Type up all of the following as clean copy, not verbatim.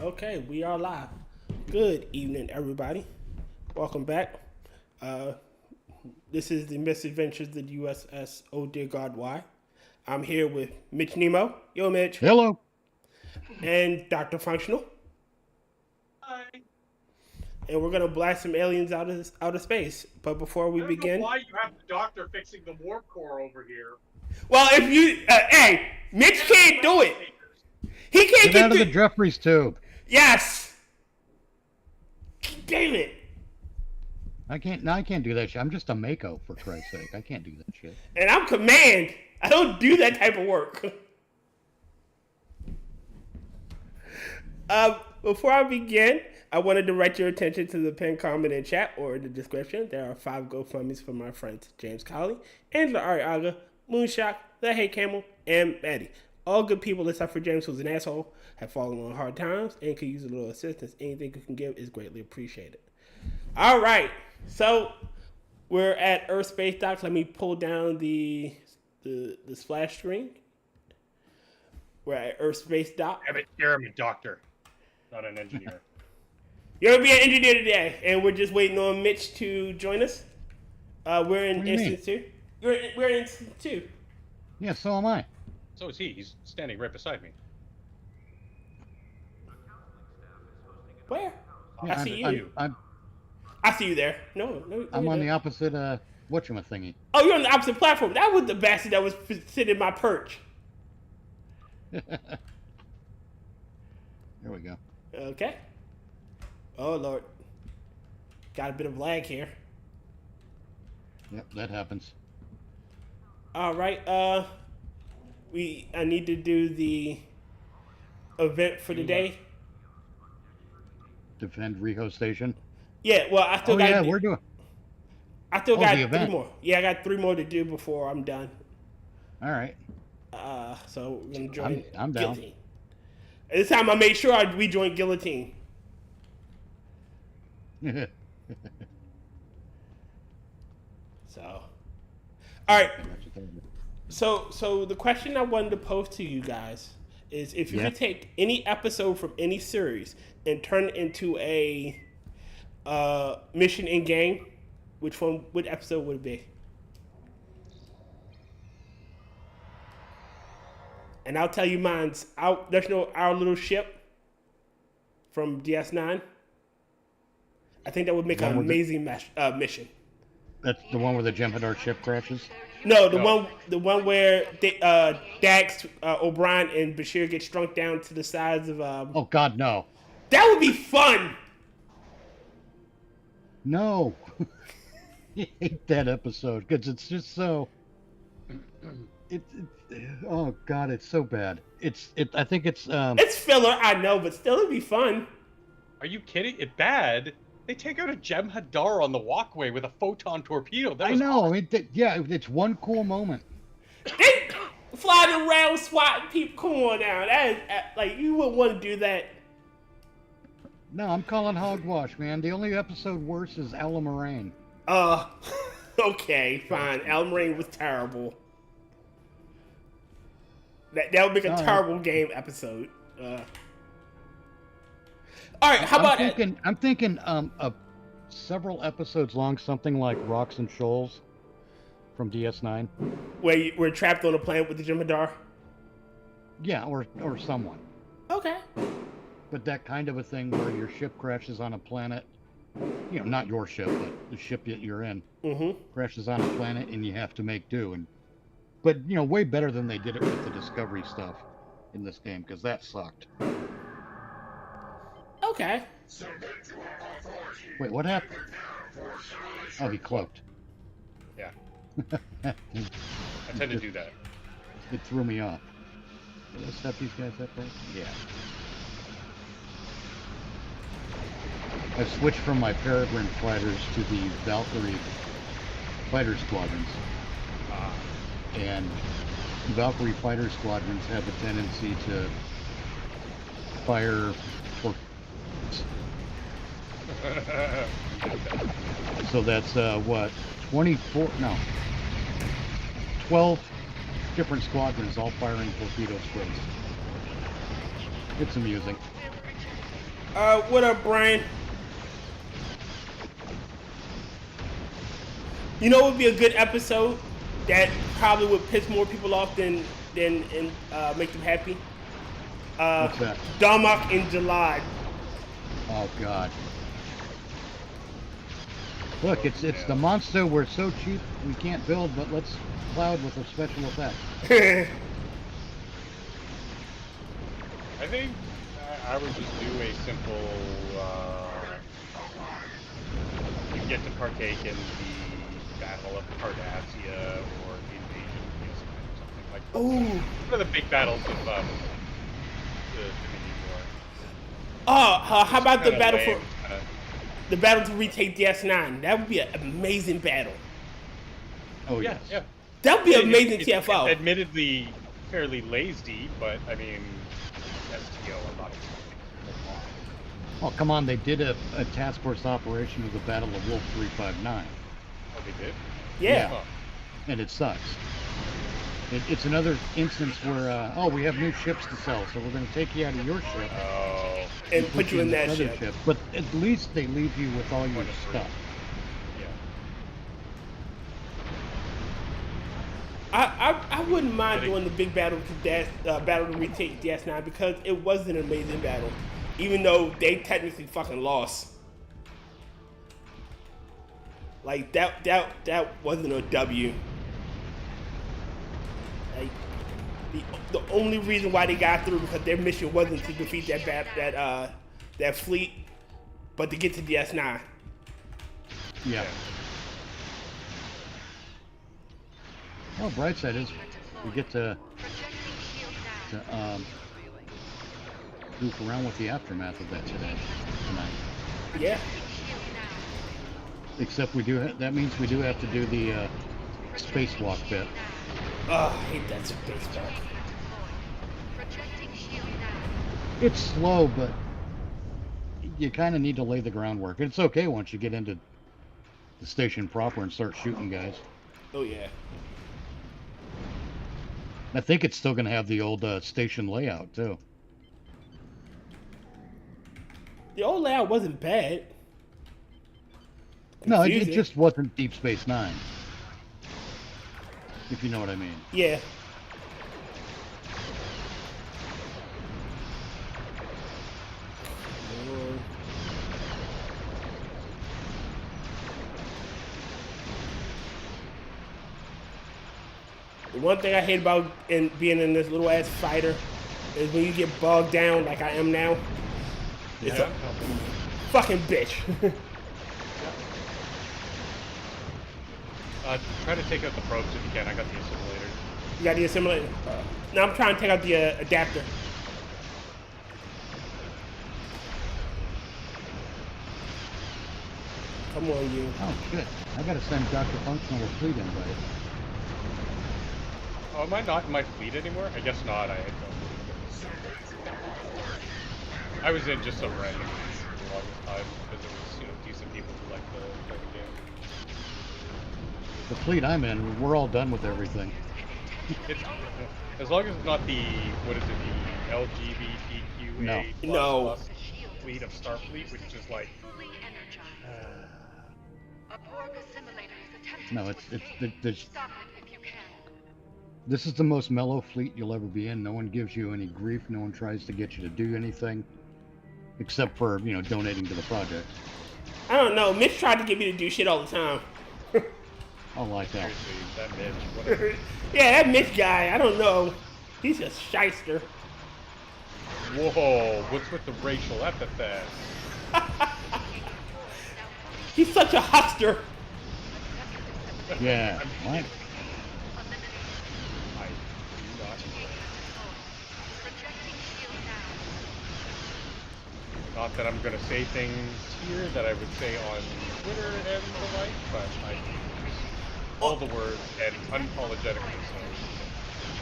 Okay, we are live. Good evening, everybody. Welcome back. This is the Misadventures of the USS Oh Dear God Why. I'm here with Mitch Nemo. Yo, Mitch. Hello. And Dr. Functional. Hi. And we're gonna blast some aliens out of space. But before we begin, why you have the doctor fixing the warp core over here? well, if you, hey, Mitch can't do it. He can't Get out of the Jeffries tube. Yes. Damn it. I can't do that shit. I'm just a Mako, for Christ's sake. I can't do that shit. And I'm command. I don't do that type of work. Before I begin, I want to direct your attention to the pinned comment in chat or in the description. There are 5 GoFundMes for my friends James Colley, Angela Ariaga, Moonshock, The Hey Camel, and Maddy. All good people except for James, who's an asshole, have fallen on hard times and could use a little assistance. Anything you can give is greatly appreciated. All right, so we're at Earth Space Dock. Let me pull down the splash screen. We're at Earth Space Dock. You're a doctor, not an engineer. You're gonna be an engineer today, and we're just waiting on Mitch to join us. We're in instance 2. We're in instance 2. Yeah, so am I. So is he. He's standing right beside me. Where? Yeah, I see you. I see you there. No, I'm on the opposite whatchamacallit. Oh, you're on the opposite platform. That was the bastard that was sitting in my perch. There we go. Okay. Oh Lord. Got a bit of lag here. Yep, that happens. All right. I need to do the event for the day. Defend Riho Station. Yeah, well, I still got. Yeah, we're doing. I still got 3 event. more. Yeah, I got 3 more to do before I'm done. All right. So we're gonna join. I'm down. Guillotine. And this time I made sure we joined Guillotine. So, all right. So the question I wanted to pose to you guys is if you could take any episode from any series and turn it into a mission in game, what episode would it be? And I'll tell you mine's out. There's no Our Little Ship from DS9. I think that would make an amazing mission. That's the one where the Jem'Hadar ship crashes? No, the one where Dax, O'Brien, and Bashir get shrunk down to the size of. Oh God, no! That would be fun. No, I hate that episode because it's just so. Oh God, it's so bad. I think it's. It's filler, I know, but still, it'd be fun. Are you kidding? It's bad. They take out a Jem'Hadar on the walkway with a photon torpedo. I know. It's one cool moment. They flying around swatting people. Come on now. That is, like, you wouldn't want to do that. No, I'm calling hogwash, man. The only episode worse is Ella Moraine. Okay, fine. Ella Moraine was terrible. That would make a terrible game episode. All right, how about I'm thinking several episodes long, something like Rocks and Shoals from DS9. Where we're trapped on a planet with the Jem'Hadar? Yeah, or someone. Okay. But that kind of a thing where your ship crashes on a planet, not your ship, but the ship that you're in, crashes on a planet and you have to make do. But way better than they did it with the Discovery stuff in this game, because that sucked. Okay. Wait, what happened? Oh, he cloaked. Yeah. I tend to do that. It threw me off. Did I set these guys up right? Yeah. I've switched from my Peregrine fighters to the Valkyrie fighter squadrons. And Valkyrie fighter squadrons have a tendency to fire so that's 12 different squadrons all firing torpedo sprays. It's amusing. What up, Brian? You know what would be a good episode that probably would piss more people off than make them happy? What's that? Darmok in July. Oh God. Look, it's the monster. We're so cheap we can't build, but let's cloud with a special effect. I think I would just do a simple. You get to partake in the Battle of Cardassia or the Invasion of PS9 or something like that. Ooh. One of the big battles of the Dominion War. Oh, how about the Kinda battle lame, for kinda- the battle to retake DS9? That would be an amazing battle. Oh Yeah, yes. yeah. That would be It- amazing it's TFO. admittedly fairly lazy, but I mean, STO, I'm not expecting a lot. Oh come on, they did a task force operation of the Battle of Wolf 359, Oh, they did? Yeah. Huh. and it sucks. It's another instance where oh we have new ships to sell, so we're going to take you out of your ship Oh, And put you in this that other ship. But at least they leave you with all your Wonderful. stuff. yeah. I wouldn't mind Getting- doing the big battle to retake DS9 because it was an amazing battle, even though they technically fucking lost. Like that wasn't a W. Like the only reason why they got through because their mission wasn't to defeat that fleet, but to get to DS9. Yeah. Well, bright side is we get to goof around with the aftermath of that tonight. Yeah. Except we do. That means we do have to do the spacewalk bit. Oh, I hate that space walk. It's slow, but you kind of need to lay the groundwork. It's okay once you get into the station proper and start shooting guys. Oh yeah. I think it's still going to have the old station layout too. The old layout wasn't bad. No, it Confusing. just wasn't Deep Space Nine. If you know what I mean. Yeah. The one thing I hate about being in this little ass fighter is when you get bogged down like I am now. It's Yeah. a fucking bitch. Try to take out the probes if you can. I got the assimilator. You got the assimilator? Now I'm trying to take out the adapter. Come on, you. Oh shit! I gotta send Dr. Functional a fleet invite. Oh, am I not in my fleet anymore? I guess not. I was in just some random fleet for the longest time because it was, decent people who like the game. The fleet I'm in, we're all done with everything. It's as long as it's not the what is it, the LGBTQA No. plus fleet of Starfleet, which is like No, this is the most mellow fleet you'll ever be in. No one gives you any grief. No one tries to get you to do anything, except for donating to the project. I don't know. Mitch tried to get me to do shit all the time. I like that. seriously that Mitch. What Yeah, that Mitch guy. I don't know. He's a shyster. Whoa, what's with the racial epithet? He's such a huckster. Yeah. What? I do not. Not that I'm gonna say things here that I would say on Twitter and the like, but I use all the words and unapologetically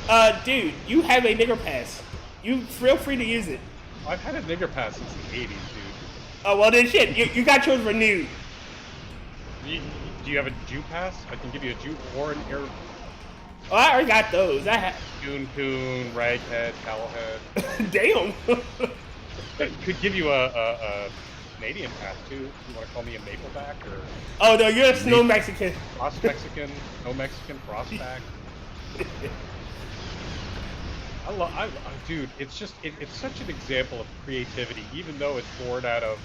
so. Dude, you have a nigger pass. You feel free to use it. I've had a nigger pass since the 80s, dude. Oh, well then shit. You got yours renewed. Do you have a Jew pass? I can give you a Jew or an air Oh, I already got those. Coon, Raghead, Cowhead. Damn. Could give you a Canadian pass too. You want to call me a Mapleback or Oh no, you're a snow Mexican. Frost Mexican? No Mexican Frostback. Dude, it's just it's such an example of creativity, even though it's born out of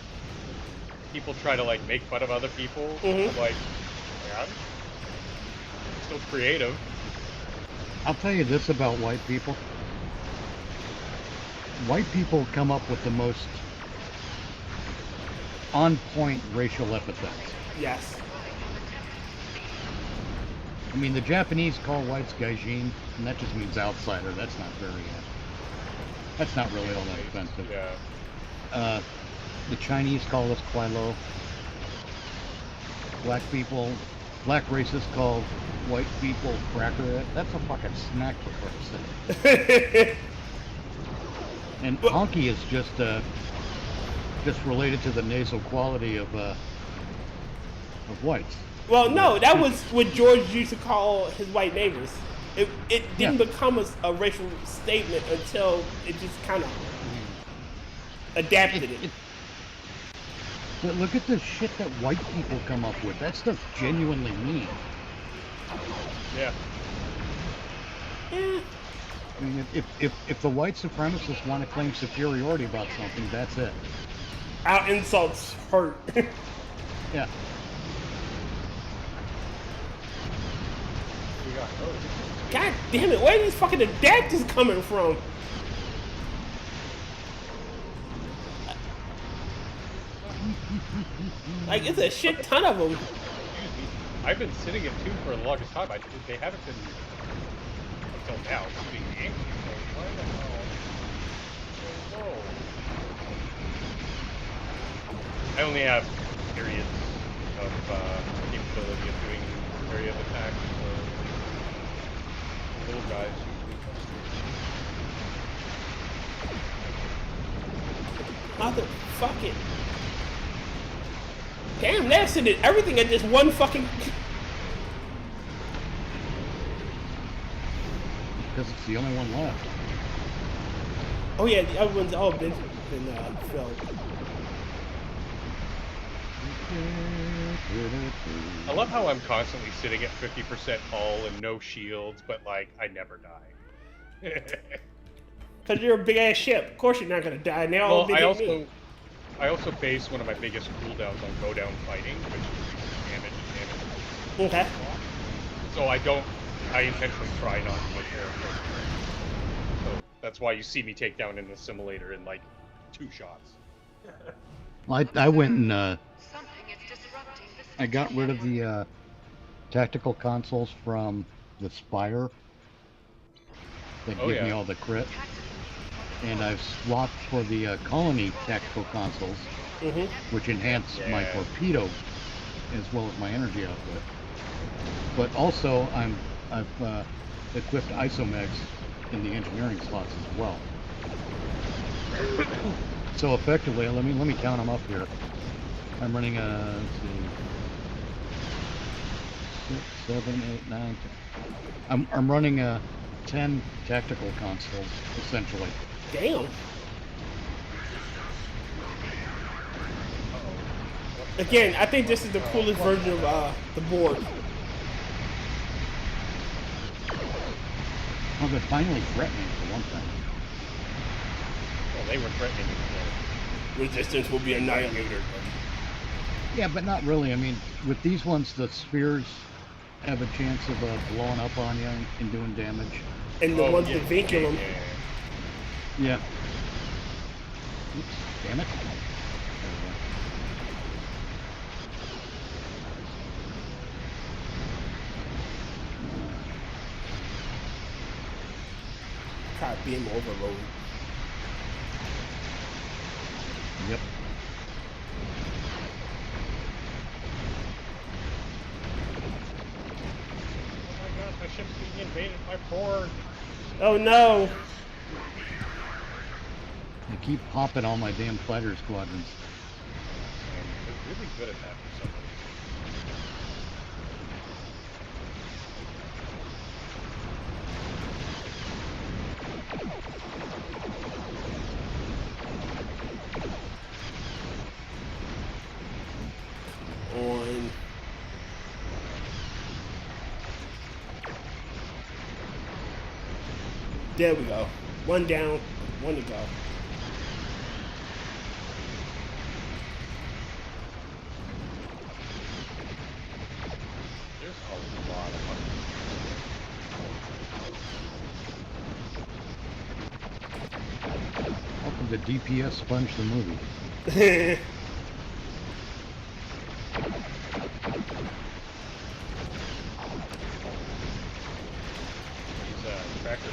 people try to like make fun of other people. Mm-hmm. Like, man, still creative. I'll tell you this about white people. White people come up with the most on-point racial epithets. Yes. I mean, the Japanese call whites gaijin, and that just means outsider. That's not very, that's not really all that offensive. Yeah. The Chinese call us Kuailo. Black racists call white people cracker. That's a fucking snack for Christ's sake. And honky is just related to the nasal quality of whites. Well, no, that was what George used to call his white neighbors. It didn't become a racial statement until it just kind of adapted it. But look at the shit that white people come up with. That stuff's genuinely mean. Yeah. Yeah. I mean, if the white supremacists want to claim superiority about something, that's it. Our insults hurt. Yeah. God damn it, where are these fucking adapters coming from? Like, it's a shit ton of them. I've been sitting at 2 for the longest time. They haven't been, until now, shooting games. So why the hell? So low? I only have periods of capability of doing area of attack. So little guys usually. Motherfucking. Damn, they accident everything at this one fucking. Because it's the only one left. Oh yeah, the other ones all been filled. I love how I'm constantly sitting at 50% hull and no shields, but like I never die. Cause you're a big ass ship. Of course you're not gonna die. Now all big me. I also base one of my biggest cooldowns on go down fighting, which is damage. Okay. So I intentionally try not to get there. So that's why you see me take down an assimilator in like 2 shots. Well, I went and I got rid of the tactical consoles from the Spire that give me all the crit. And I've swapped for the Colony tactical consoles, which enhance my torpedo as well as my energy output. But also, I've equipped isomegs in the engineering slots as well. So effectively, let me count them up here. I'm running a 6, 7, 8, 9, 10. I'm running a 10 tactical consoles essentially. Damn. Again, I think this is the coolest version of the board. Well, they're finally threatening for one thing. Well, they were threatening before. Resistance will be annihilated. Yeah, but not really. I mean, with these ones, the spears have a chance of blowing up on you and doing damage. And the ones that vinculum. Yeah. Oops, damn it. Try beam overload. Yep. Oh my god, my ship's being invaded by Forge. Oh no. I keep popping all my damn fighter squadrons. They're really good at that for some reason. There we go. One down, one to go. There's a lot of money. Welcome to DPS Sponge the movie. Tractor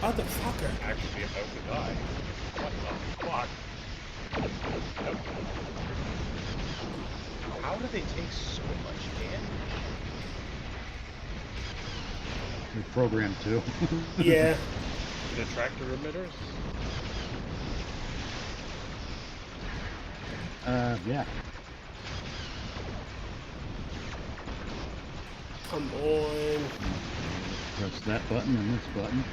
Motherfucker. actually about to die. What the fuck? Nope. How do they take so much damage? They're programmed to. Yeah. The tractor emitters? Yeah. Come on. Press that button and this button.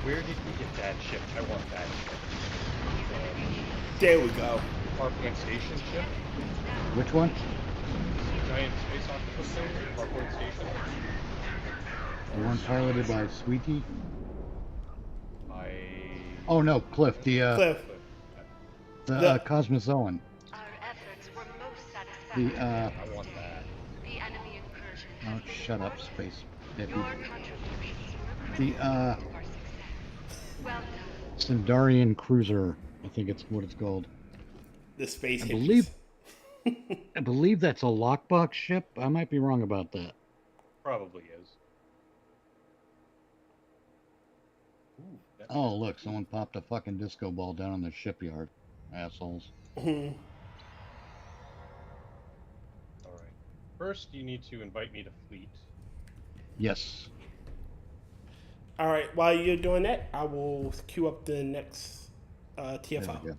Where did we get that ship? I want that ship. There we go. Farpoint Station ship? Which one? Giant space octopus thing? Farpoint Station? The one piloted by Sweetie? Oh no, Cliff. The Cliff. Cosmozoan. Our efforts were most satisfactory. I want that. The enemy incursion. Oh, shut up, space. Your Deputy. contributions were The critical to our success. Well done. Sindarian Cruiser. I think it's what it's called. The space I hitches. believe that's a lockbox ship. I might be wrong about that. Probably is. Ooh, that's Oh, look, someone popped a fucking disco ball down in the shipyard. Assholes. Mhm. alright. First, you need to invite me to fleet. Yes. All right. While you're doing that, I will queue up the next There TFO. we go.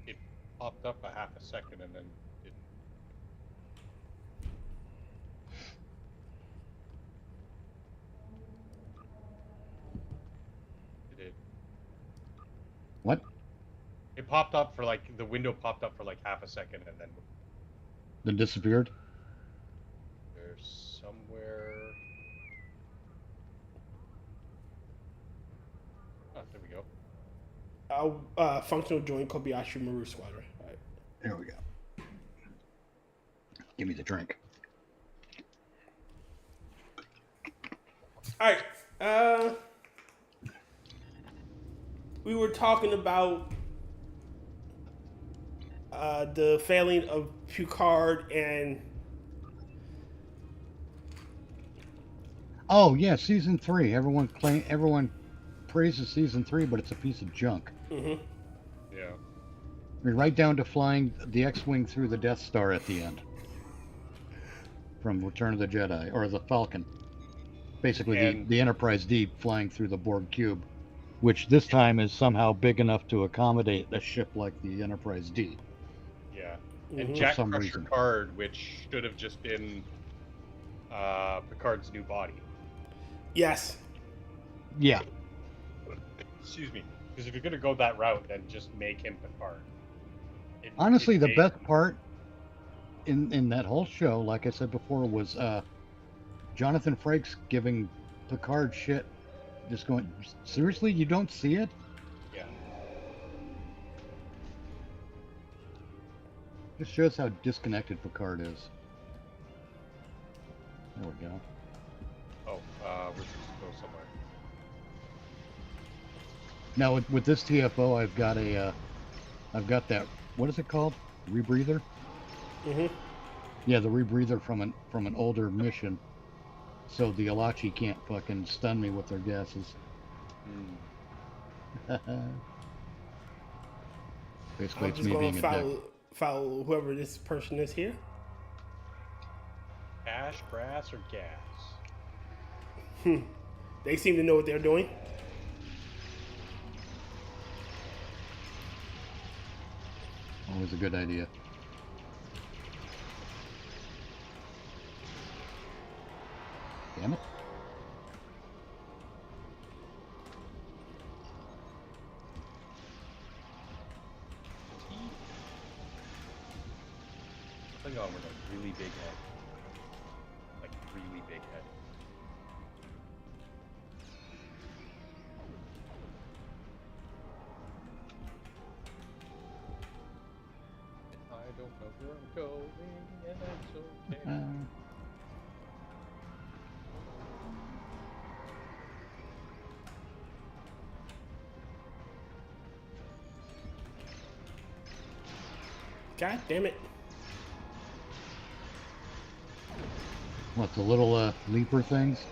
It popped up a half a second and then it... It did. What? It popped up for like, the window popped up for like half a second and then Then disappeared? there's somewhere... Oh, there we go. Functional join Kobayashi Maru Squadron. All right. There we go. Give me the drink. All right. We were talking about the failing of Picard and Oh yeah, season 3. Everyone praises season 3, but it's a piece of junk. mhm. Yeah. I mean, right down to flying the X-wing through the Death Star at the end, from Return of the Jedi, or the Falcon. Basically, And- the Enterprise D flying through the Borg cube, which this time is somehow big enough to accommodate a ship like the Enterprise D. Yeah. Mhm. And For Jack some Crusher reason. Card, which should have just been Picard's new body. Yes. Yeah. Excuse me. Because if you're going to go that route, then just make him Picard. Honestly, the made- best part in that whole show, like I said before, was Jonathan Frakes giving Picard shit. Just going, seriously, you don't see it? Yeah. Just shows how disconnected Picard is. There we go. Oh, we're supposed to go somewhere. Now with this TFO, I've got that. What is it called? Rebreather. Mhm. Yeah, the rebreather from an older mission, so the Alachi can't fucking stun me with their gases. Basically, I'm it's just me going being to a dick. follow whoever this person is here. Cash, brass, or gas? They seem to know what they're doing. Always a good idea. Damn it. Something on with a really big head. really big head. I don't know where I'm going, and that's okay. God damn it. What, the little leaper things?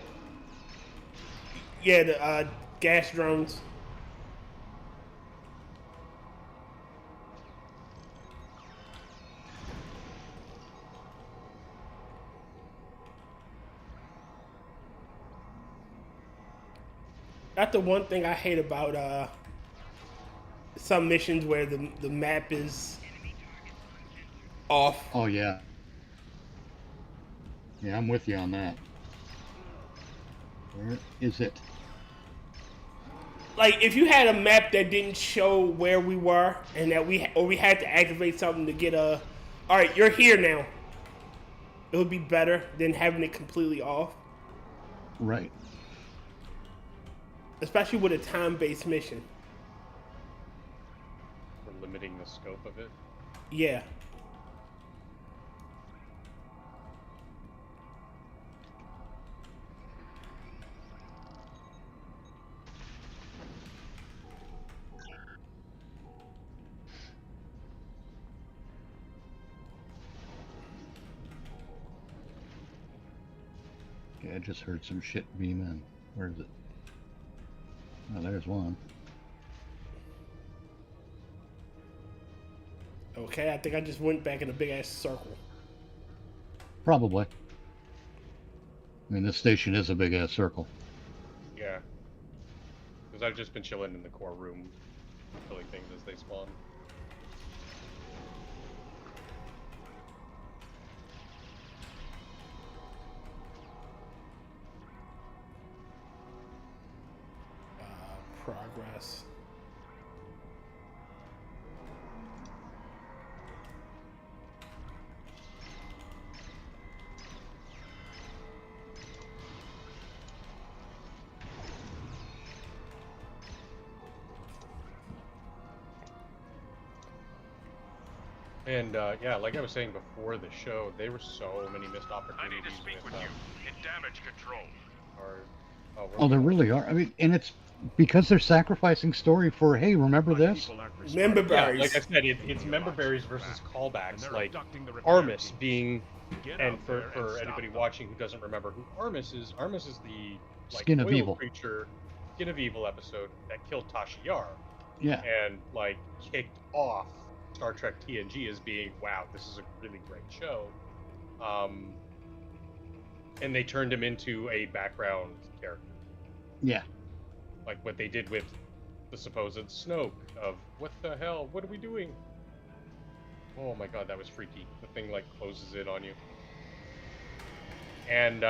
Yeah, the gas drones. That's the one thing I hate about some missions where the map is off. Oh, yeah. Yeah, I'm with you on that. Where is it? Like, if you had a map that didn't show where we were and that we had to activate something to get all right, you're here now. It would be better than having it completely off. Right. Especially with a time-based mission. We're limiting the scope of it. Yeah. Okay, I just heard some shit beam in. Where is it? Oh, there's one. Okay, I think I just went back in a big-ass circle. Probably. I mean, this station is a big-ass circle. Yeah. Because I've just been chilling in the core room, killing things as they spawn. Progress. And yeah, like I was saying before the show, there were so many missed opportunities. I need to speak with you in damage control. Oh, there really are. I mean, and it's because they're sacrificing story for, hey, remember this? Member Yeah, berries. like I said, it's member berries versus callbacks. Like Armis being, and for anybody watching who doesn't remember who Armis is the like Skin of oil Evil creature, Skin of Evil episode that killed Tasha Yar, Yeah. and like kicked off Star Trek TNG as being, wow, this is a really great show. And they turned him into a background character. Yeah. Like what they did with the supposed Snoke of, what the hell, what are we doing? Oh my god, that was freaky. The thing like closes in on you. And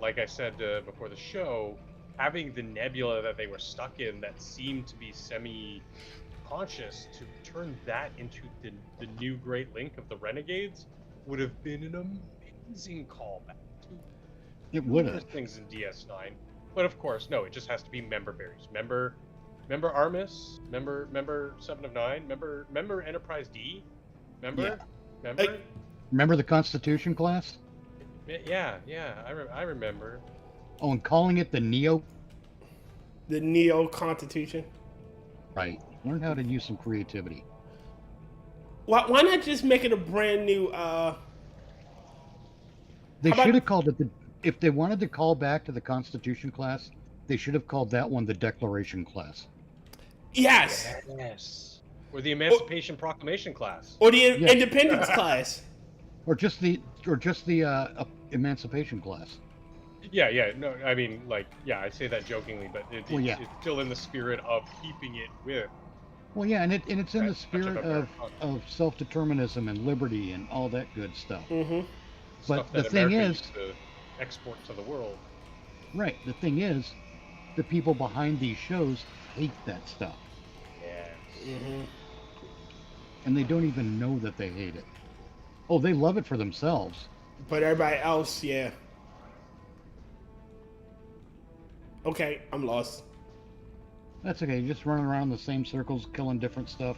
like I said before the show, having the nebula that they were stuck in that seemed to be semi-conscious, to turn that into the new Great Link of the Renegades would have been an amazing callback to It would have. things in DS9. But of course, no, it just has to be member berries. Member Armis, member 7 of 9, member Enterprise D, member. Remember the Constitution class? Yeah, I remember. Oh, and calling it the Neo. The Neo Constitution. Right. Learn how to use some creativity. Why not just make it a brand new? They should have called it the. If they wanted to call back to the Constitution class, they should have called that one the Declaration class. Yes. Yes. Or the Emancipation Proclamation class. Or the Independence class. Or just the Emancipation class. Yeah. No, I mean, like, yeah, I say that jokingly, but it's still in the spirit of keeping it with. Well, yeah, and it's in the spirit of self-determinism and liberty and all that good stuff. Mm-hmm. But the thing is, to export to the world. Right. The thing is, the people behind these shows hate that stuff. Yes. Mm-hmm. And they don't even know that they hate it. Oh, they love it for themselves. But everybody else, yeah. Okay, I'm lost. That's okay. You're just running around in the same circles, killing different stuff.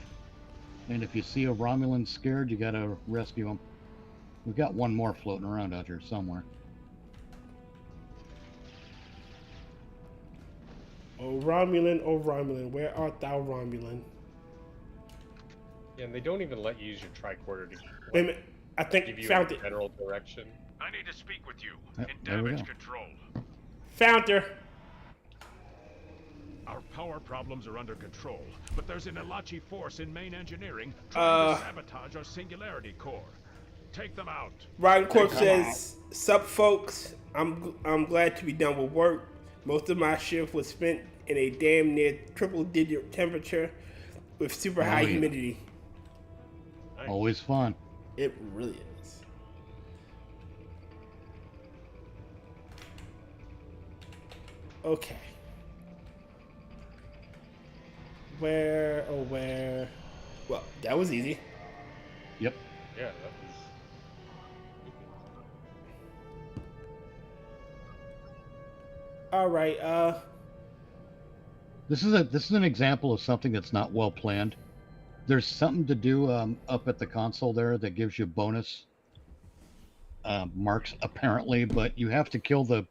And if you see a Romulan scared, you gotta rescue him. We've got one more floating around out here somewhere. Oh Romulan, where art thou, Romulan? Yeah, and they don't even let you use your tricorder to Wait a minute, I think give you found a it. general direction. I need to speak with you. Yep, In there we damage go. control. Found her. Our power problems are under control, but there's an Elachi force in main engineering trying to sabotage our singularity core. Take them out. Rotncorpse says, "Sup, folks. I'm glad to be done with work. Most of my shift was spent in a damn near triple-digit temperature with super high humidity. Nice. Always fun. It really is." Okay. Where? Well, that was easy. Yep. Yeah, that was. All right. This is an example of something that's not well planned. There's something to do up at the console there that gives you bonus marks apparently, but you have to kill the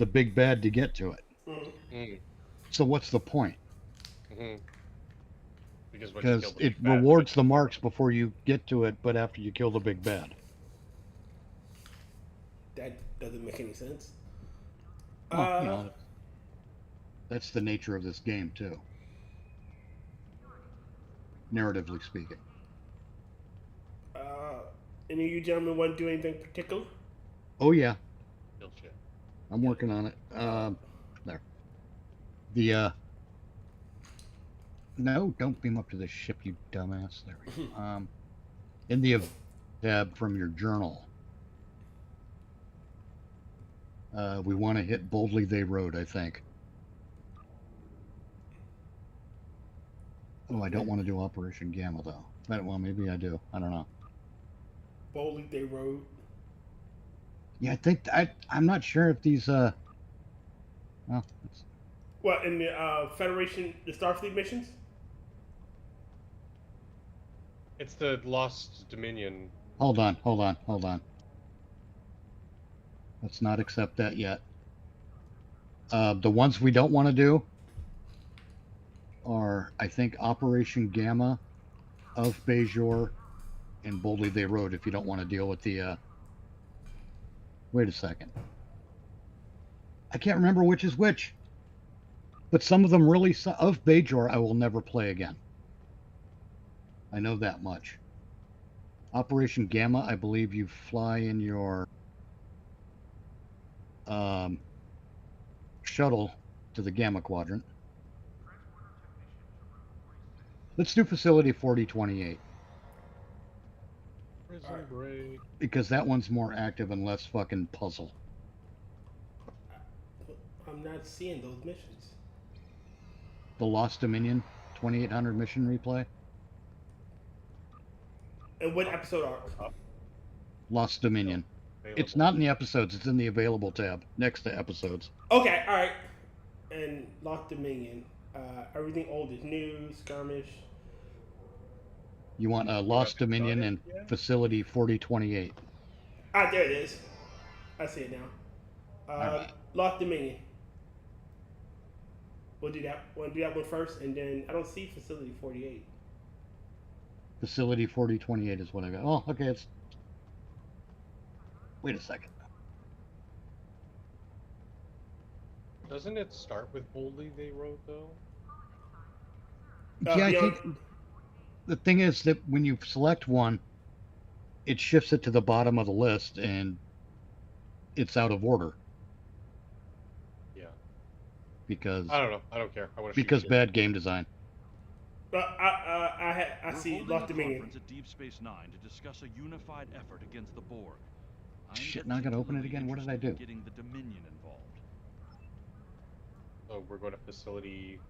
big bad to get to it. Mm. So what's the point? Mm-hmm. Because It rewards the marks before you get to it, but after you kill the big bad. That doesn't make any sense. Well, you know, that's the nature of this game too. Narratively speaking. Any of you gentlemen want to do anything particular? Oh yeah, Kill shit. I'm working on it. There. The no, don't beam up to the ship, you dumbass. There we go. In the tab from your journal, we want to hit Boldly They Rode, I think. Oh, I don't want to do Operation Gamma though. Well, maybe I do. I don't know. Boldly They Rode. Yeah, I think I'm not sure if these well, it's, What, in the Federation, the Starfleet missions? It's the Lost Dominion. hold on. Let's not accept that yet. The ones we don't want to do are, I think, Operation Gamma, of Bajor, and Boldly They Rode. If you don't want to deal with the wait a second, I can't remember which is which, but some of them really of Bajor I will never play again. I know that much. Operation Gamma, I believe you fly in your shuttle to the Gamma Quadrant. Let's do Facility 4028. Prison Break. Because that one's more active and less fucking puzzle. I'm not seeing those missions. The Lost Dominion 2800 mission replay. And what episode arc? Lost Dominion. It's not in the episodes, it's in the available tab next to episodes. Okay, alright. And Lost Dominion. Everything old is new, skirmish. You want Lost Dominion and Facility 4028. Ah, there it is. I see it now. Alright. Lost Dominion. We'll do that. We'll do that one first, and then I don't see Facility 48. Facility 4028 is what I got. Oh, okay, it's... Wait a second. Doesn't it start with Boldly They Rode, though? Yeah, I think... The thing is that when you select one, it shifts it to the bottom of the list, and it's out of order. Yeah. Because... I don't know. I don't care. I want to because bad game design. I see Lost Dominion. At Deep Space Nine to discuss a unified effort against the Borg. Shit, now I gotta open it again. What did I do? Getting the Dominion involved. So we're going to Facility...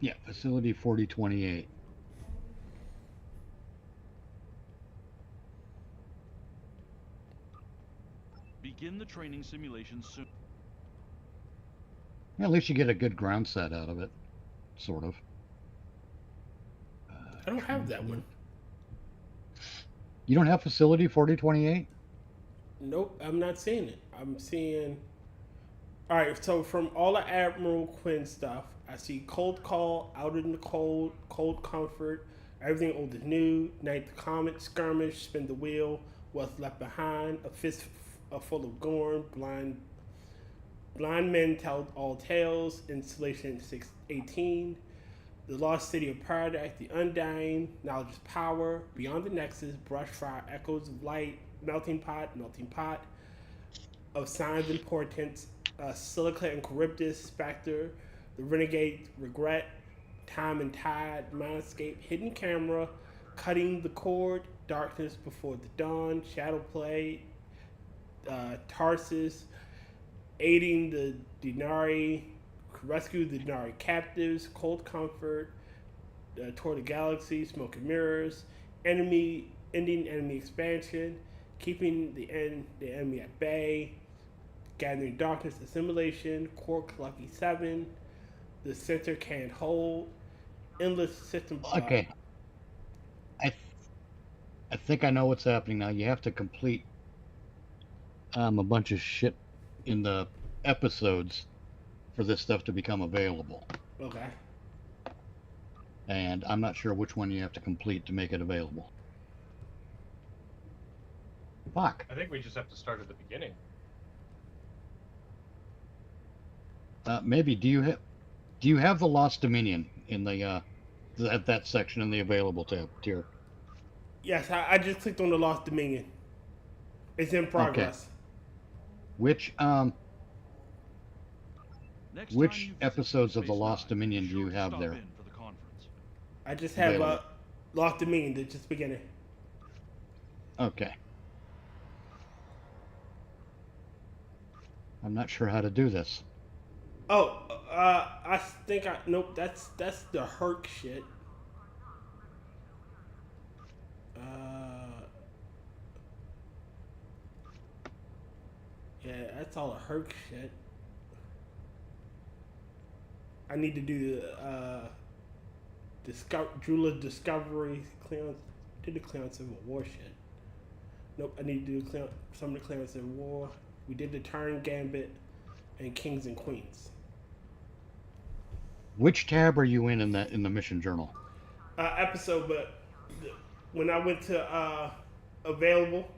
Yeah, Facility 4028. Begin the training simulation soon. Yeah, at least you get a good ground set out of it, sort of. I don't have that one. You don't have facility 4028? Nope, I'm not seeing it. I'm seeing. All right, so from all the Admiral Quinn stuff, I see Cold Call, Out in the Cold, Cold Comfort, Everything Old is New, Night the Comet, Skirmish, Spin the Wheel, What's Left Behind, A Fist Full of Gorm, Blind Men Tell All Tales, Installation 618, The Lost City of Paradise, The Undying, Knowledge is Power, Beyond the Nexus, Brushfire, Echoes of Light, Melting Pot, of Signs and Portents, Silica and Charybdis, Spectre, The Renegade, Regret, Time and Tide, Mindscape, Hidden Camera, Cutting the Cord, Darkness Before the Dawn, Shadow Play, Tarsus, Aiding the Denari, Rescue the Denari Captives, Cold Comfort, Toward the Galaxy, Smoke and Mirrors, Ending Enemy Expansion, Keeping the Enemy at Bay, Gathering Darkness, Assimilation, Quark Lucky 7, The Center Can't Hold, Endless System. Okay. I think I know what's happening now. You have to complete a bunch of shit in the episodes for this stuff to become available. Okay. And I'm not sure which one you have to complete to make it available. Fuck. I think we just have to start at the beginning. Maybe do you have the Lost Dominion in the that section in the available tab tier? Yes, I just clicked on the Lost Dominion. It's in progress. Okay. Next Which time you visit episodes Deep of the Space Lost Nine, Dominion be do you sure to have stop there? in for the conference. I just have Available. Lost Dominion that's just beginning. Okay. I'm not sure how to do this. Oh, I think nope. That's the Herc shit. Yeah, that's all the Herc shit. I need to do Drula Discovery clearance. Did the clearance Civil War shit? Nope. I need to do some of the clearance Civil War. We did the Turn Gambit and Kings and Queens. Which tab are you in the mission journal? Episode, but when I went to available.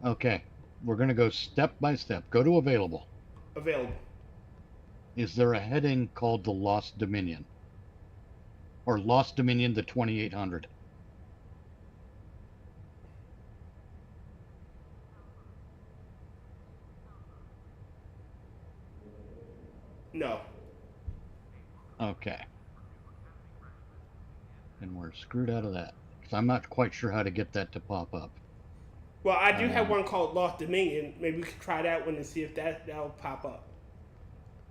Okay, we're gonna go step by step. Go to available. Available. Is there a heading called the Lost Dominion? Or Lost Dominion the 2800? No. Okay. And we're screwed out of that. Because I'm not quite sure how to get that to pop up. Well, I do have one called Lost Dominion. Maybe we could try that one and see if that'll pop up.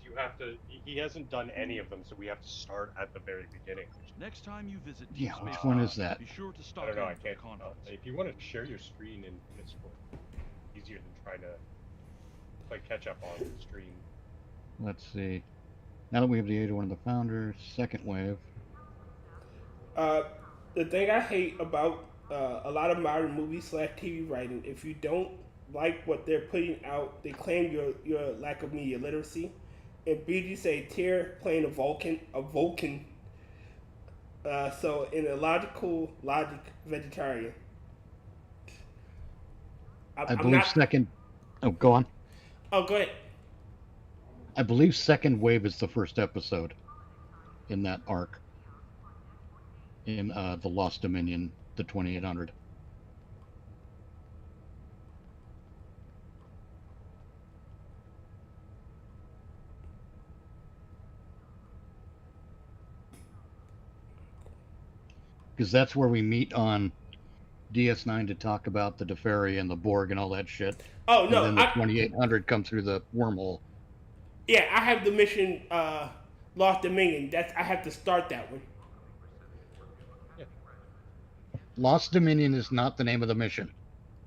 You have to. He hasn't done any of them, so we have to start at the very beginning. Next time you visit Deep Yeah, Space which one Nine, is that? Be sure to I stop don't know. in I for can't. the conference. If you want to share your screen in Discord, easier than trying to play catch up on the stream. Let's see. Now that we have the age of one of the founders, second wave. The thing I hate about a lot of modern movies / TV writing, if you don't like what they're putting out, they claim your lack of media literacy. And BG say Tyr playing a Vulcan. So in a logic vegetarian. I believe second. Oh, go on. Oh, go ahead. I believe second wave is the first episode in that arc. In the Lost Dominion, the 2800. Because that's where we meet on DS9 to talk about the Deferi and the Borg and all that shit. Oh no! And then the 2800 come through the wormhole. Yeah, I have the mission Lost Dominion. I have to start that one. Lost Dominion is not the name of the mission.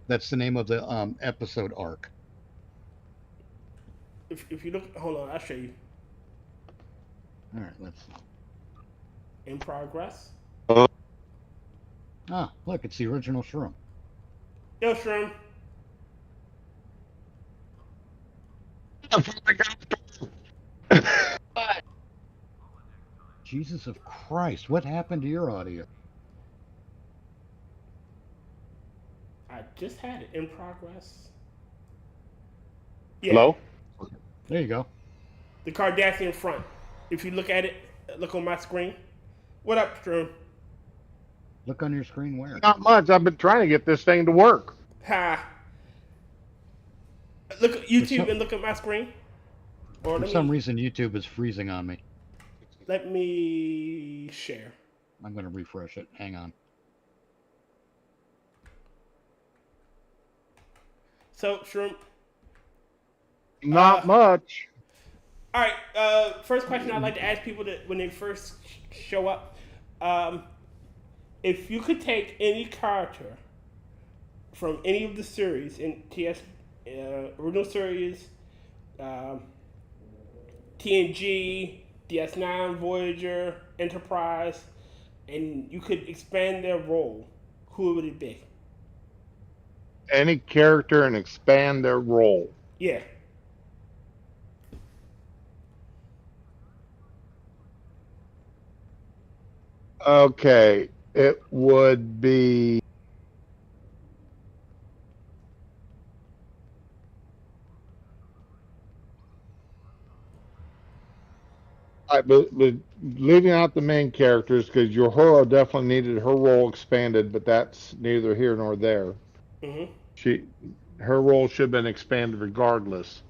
That's the name of the episode arc. if you look, hold on, I'll show you. All right, let's. In progress. Ah, look, it's the original shroom. Yo, Shroom. Jesus of Christ, what happened to your audio? I just had it in progress. Yeah. Hello? There you go. The Cardassian front. If you look at it, look on my screen. What up, Shroom? Look on your screen where? Not much. I've been trying to get this thing to work. Ha. Look at YouTube and look at my screen. Or For some reason, YouTube is freezing on me. Let me share. I'm going to refresh it. Hang on. So, Shroom. Not much. All right. First question I'd like to ask people that when they first show up. If you could take any character from any of the series in TS, original series, TNG, DS9, Voyager, Enterprise, and you could expand their role, who would it be? Any character and expand their role. Yeah. Okay. It would be... but leaving out the main characters, because Uhura definitely needed her role expanded, but that's neither here nor there. Mm-hmm. Her role should have been expanded regardless.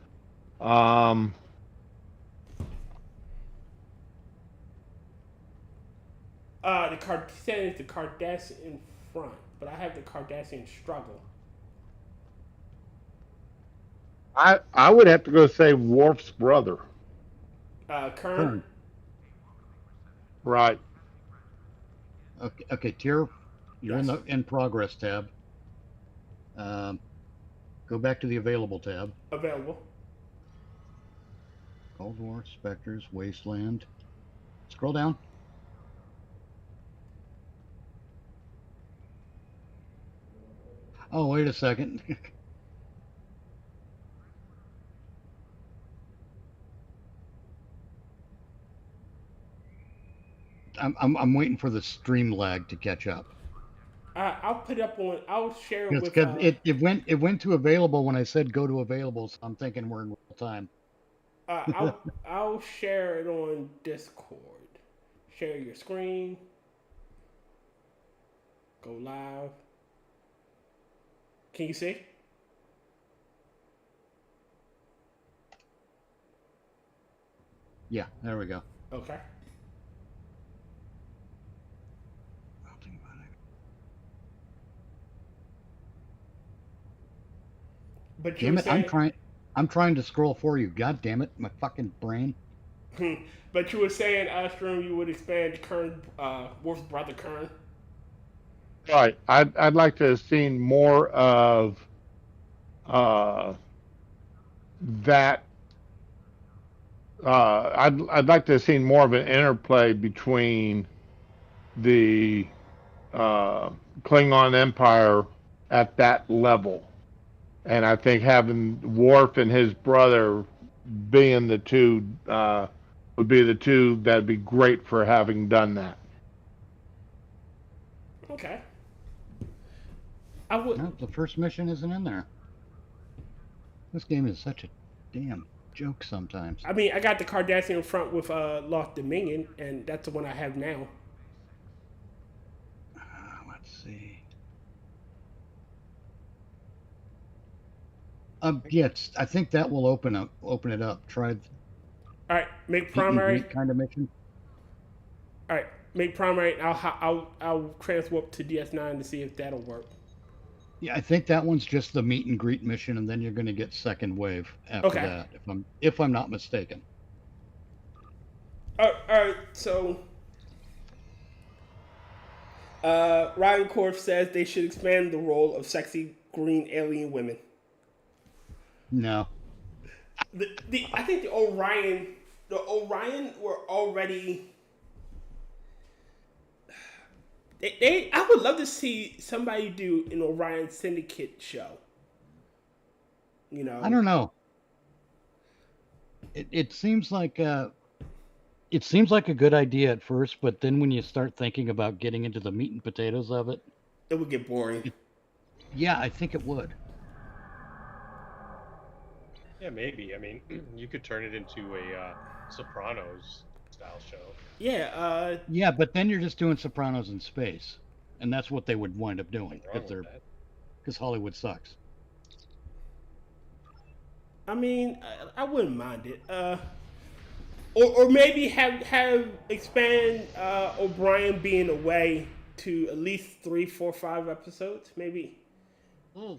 The saying is the Cardassian in front, but I have the Cardassian struggle. I would have to go say Worf's brother. Kern. Right. Okay, Tier, you're Yes. in the in progress tab. Go back to the available tab. Available. Cold War, Spectres, Wasteland. Scroll down. Oh, wait a second. I'm waiting for the stream lag to catch up. I'll put it up on. I'll share it with. Because it went to available when I said go to available, so I'm thinking we're in real time. I'll share it on Discord. Share your screen. Go live. Can you see? Yeah, there we go. Okay. But damn it, I'm trying to scroll for you. God damn it, my fucking brain. But you were saying, Astrom, you would expand Kern, Worf's brother Kern. Right. I'd like to have seen more of that. I'd like to have seen more of an interplay between the Klingon Empire at that level. And I think having Worf and his brother being the two would be the two that'd be great for having done that. Okay. I would. No, the first mission isn't in there. This game is such a damn joke sometimes. I mean, I got the Cardassian front with Lost Dominion, and that's the one I have now. Let's see. Yes, I think that will open it up. Try. All right, make primary kind of mission. All right, make primary. I'll transwarp to DS9 to see if that'll work. Yeah, I think that one's just the meet and greet mission, and then you're going to get second wave after that, if I'm not mistaken. All right. So, Rotncorpse says they should expand the role of sexy green alien women. No. I think the Orion were already. I would love to see somebody do an Orion Syndicate show. You know, I don't know. It seems like a good idea at first, but then when you start thinking about getting into the meat and potatoes of it, it would get boring. Yeah, I think it would. Yeah, maybe. I mean, you could turn it into a Sopranos style show. Yeah. Yeah, but then you're just doing Sopranos in space, and that's what they would wind up doing because Hollywood sucks. I mean, I wouldn't mind it. Or maybe have expand O'Brien being away to at least 3, 4, 5 episodes, maybe. You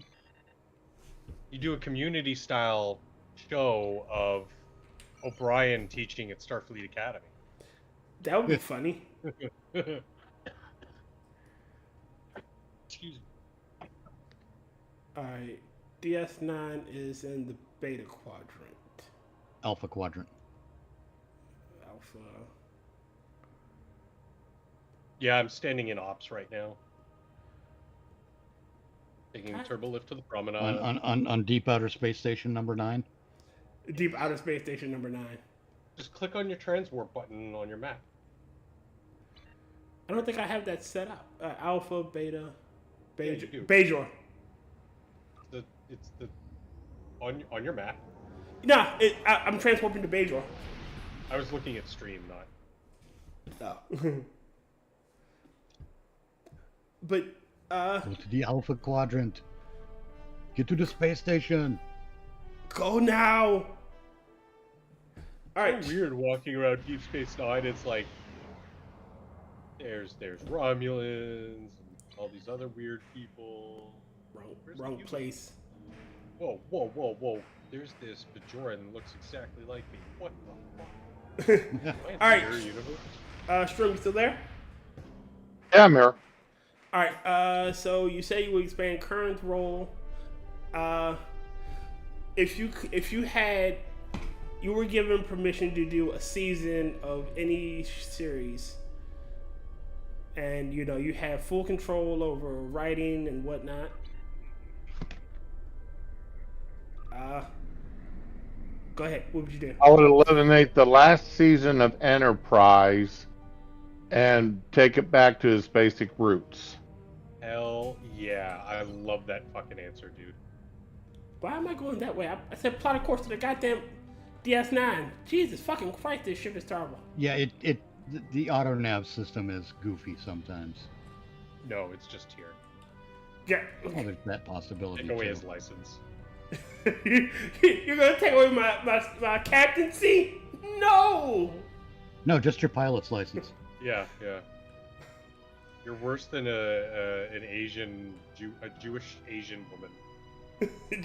do a community style show of O'Brien teaching at Starfleet Academy. That would be funny. Excuse me. All right, DS9 is in the beta quadrant. Alpha quadrant. Alpha. Yeah, I'm standing in ops right now. Taking turbo lift to the promenade. On Deep Outer Space Station number 9? Deep Outer Space Station number 9. Just click on your transwarp button on your map. I don't think I have that set up. Alpha, beta, Bajor. Bajor. It's the on your map. No, I'm transwarping to Bajor. I was looking at stream, not. Oh. But go to the Alpha quadrant. Get to the space station. Go now. All right. So weird walking around Deep Space Nine. It's like there's Romulans and all these other weird people. Wrong place. Whoa. There's this Bajoran that looks exactly like me. What the fuck? All right. Universe? Strom, you still there? Yeah, I'm here. All right. So you say you would expand current role. If you were given permission to do a season of any series, and you have full control over writing and whatnot. Go ahead. What would you do? I would eliminate the last season of Enterprise and take it back to its basic roots. Hell yeah. I love that fucking answer, dude. Why am I going that way? I said plot a course to the goddamn DS9. Jesus fucking Christ, this ship is terrible. Yeah, the auto nav system is goofy sometimes. No, it's just here. Yeah. Oh, there's that possibility. Take away too. his license. You're gonna take away my captaincy? No. No, just your pilot's license. Yeah. You're worse than a Jewish Asian woman.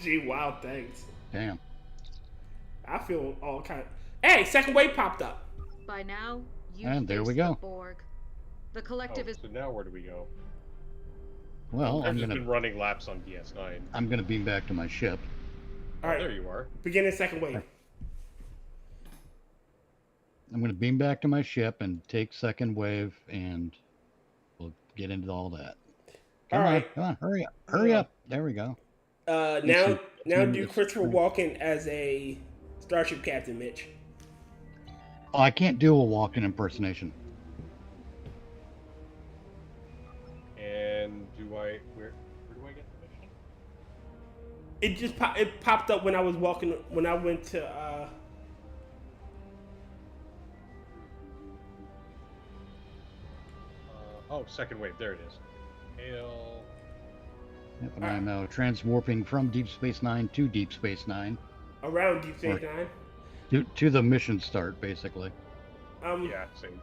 Gee, wow, thanks. Damn. I feel all kind of... Hey, second wave popped up. By now, And there we go. the Borg. The collective is So now where do we go? Well, I've just been running laps on DS9. I'm gonna beam back to my ship. All right, there you are. Beginning second wave. I'm gonna beam back to my ship and take second wave, and we'll get into all that. Come on, hurry up. There we go. Now do Christopher Walken as a starship captain, Mitch. Oh, I can't do a walk-in impersonation. And where do I get the mission? It just popped up when I was walking when I went to second wave. There it is. Hail. Yep, and I'm now transwarping from Deep Space Nine to Deep Space Nine. Around Deep Space Nine. To the mission start, basically. Yeah, same.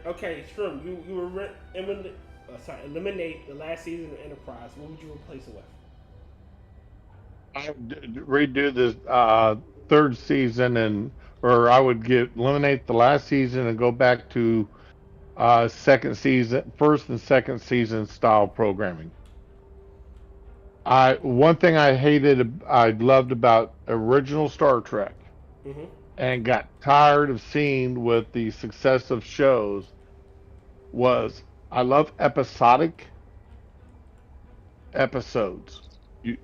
Okay, Strom, you were eliminate the last season of Enterprise. What would you replace it with? I would redo the third season, or I would eliminate the last season and go back to first and second season style programming. One thing I loved about original Star Trek, Hmm. and got tired of seeing with the success of shows, was I love episodic episodes. You,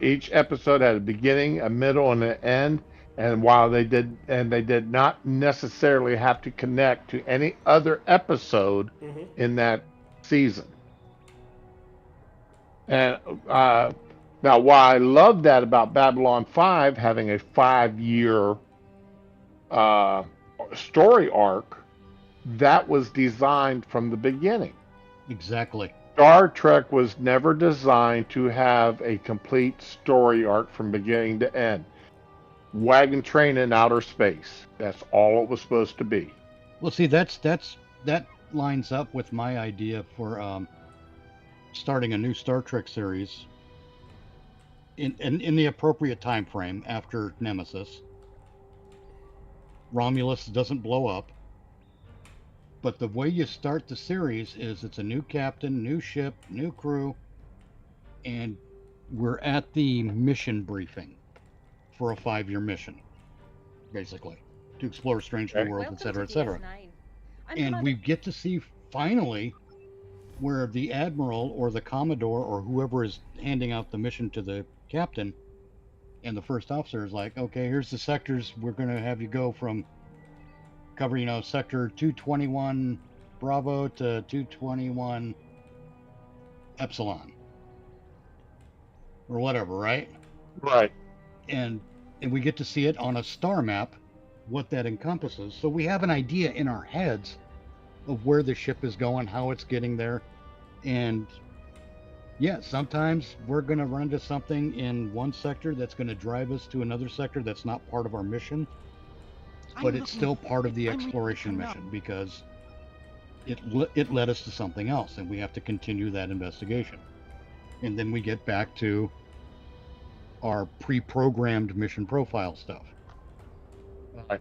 each episode had a beginning, a middle, and an end. And while they did not necessarily have to connect to any other episode Hmm. in that season. And now, while I love that about Babylon 5 having a 5 year uh, story arc, that was designed from the beginning. Exactly. Star Trek was never designed to have a complete story arc from beginning to end. Wagon train in outer space. That's all it was supposed to be. Well, see, that lines up with my idea for starting a new Star Trek series in the appropriate time frame after Nemesis. Romulus doesn't blow up, but the way you start the series is it's a new captain, new ship, new crew, and we're at the mission briefing for a 5-year mission, basically, to explore strange new worlds, etc., etc. And we get to see finally where the admiral or the commodore or whoever is handing out the mission to the captain and the first officer is like, okay, here's the sectors we're going to have you go from cover, sector 221 Bravo to 221 Epsilon or whatever, right? Right. And we get to see it on a star map, what that encompasses. So we have an idea in our heads of where the ship is going, how it's getting there. And yeah, sometimes we're going to run into something in one sector that's going to drive us to another sector that's not part of our mission, but it's still part of the exploration mission because it led us to something else, and we have to continue that investigation. And then we get back to our pre-programmed mission profile stuff. Right.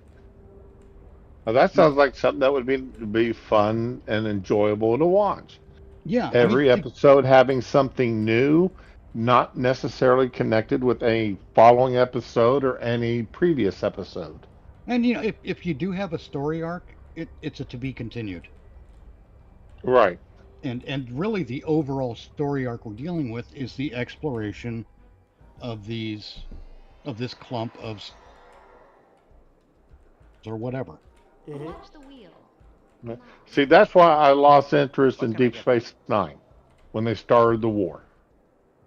Now that sounds like something that would be fun and enjoyable to watch. Yeah, Every episode having something new, not necessarily connected with a following episode or any previous episode. And if you do have a story arc, it's a to be continued. Right. And really the overall story arc we're dealing with is the exploration of this clump of or whatever. Hmm. Watch the wheel. See, that's why I lost interest in Deep Space Nine when they started the war.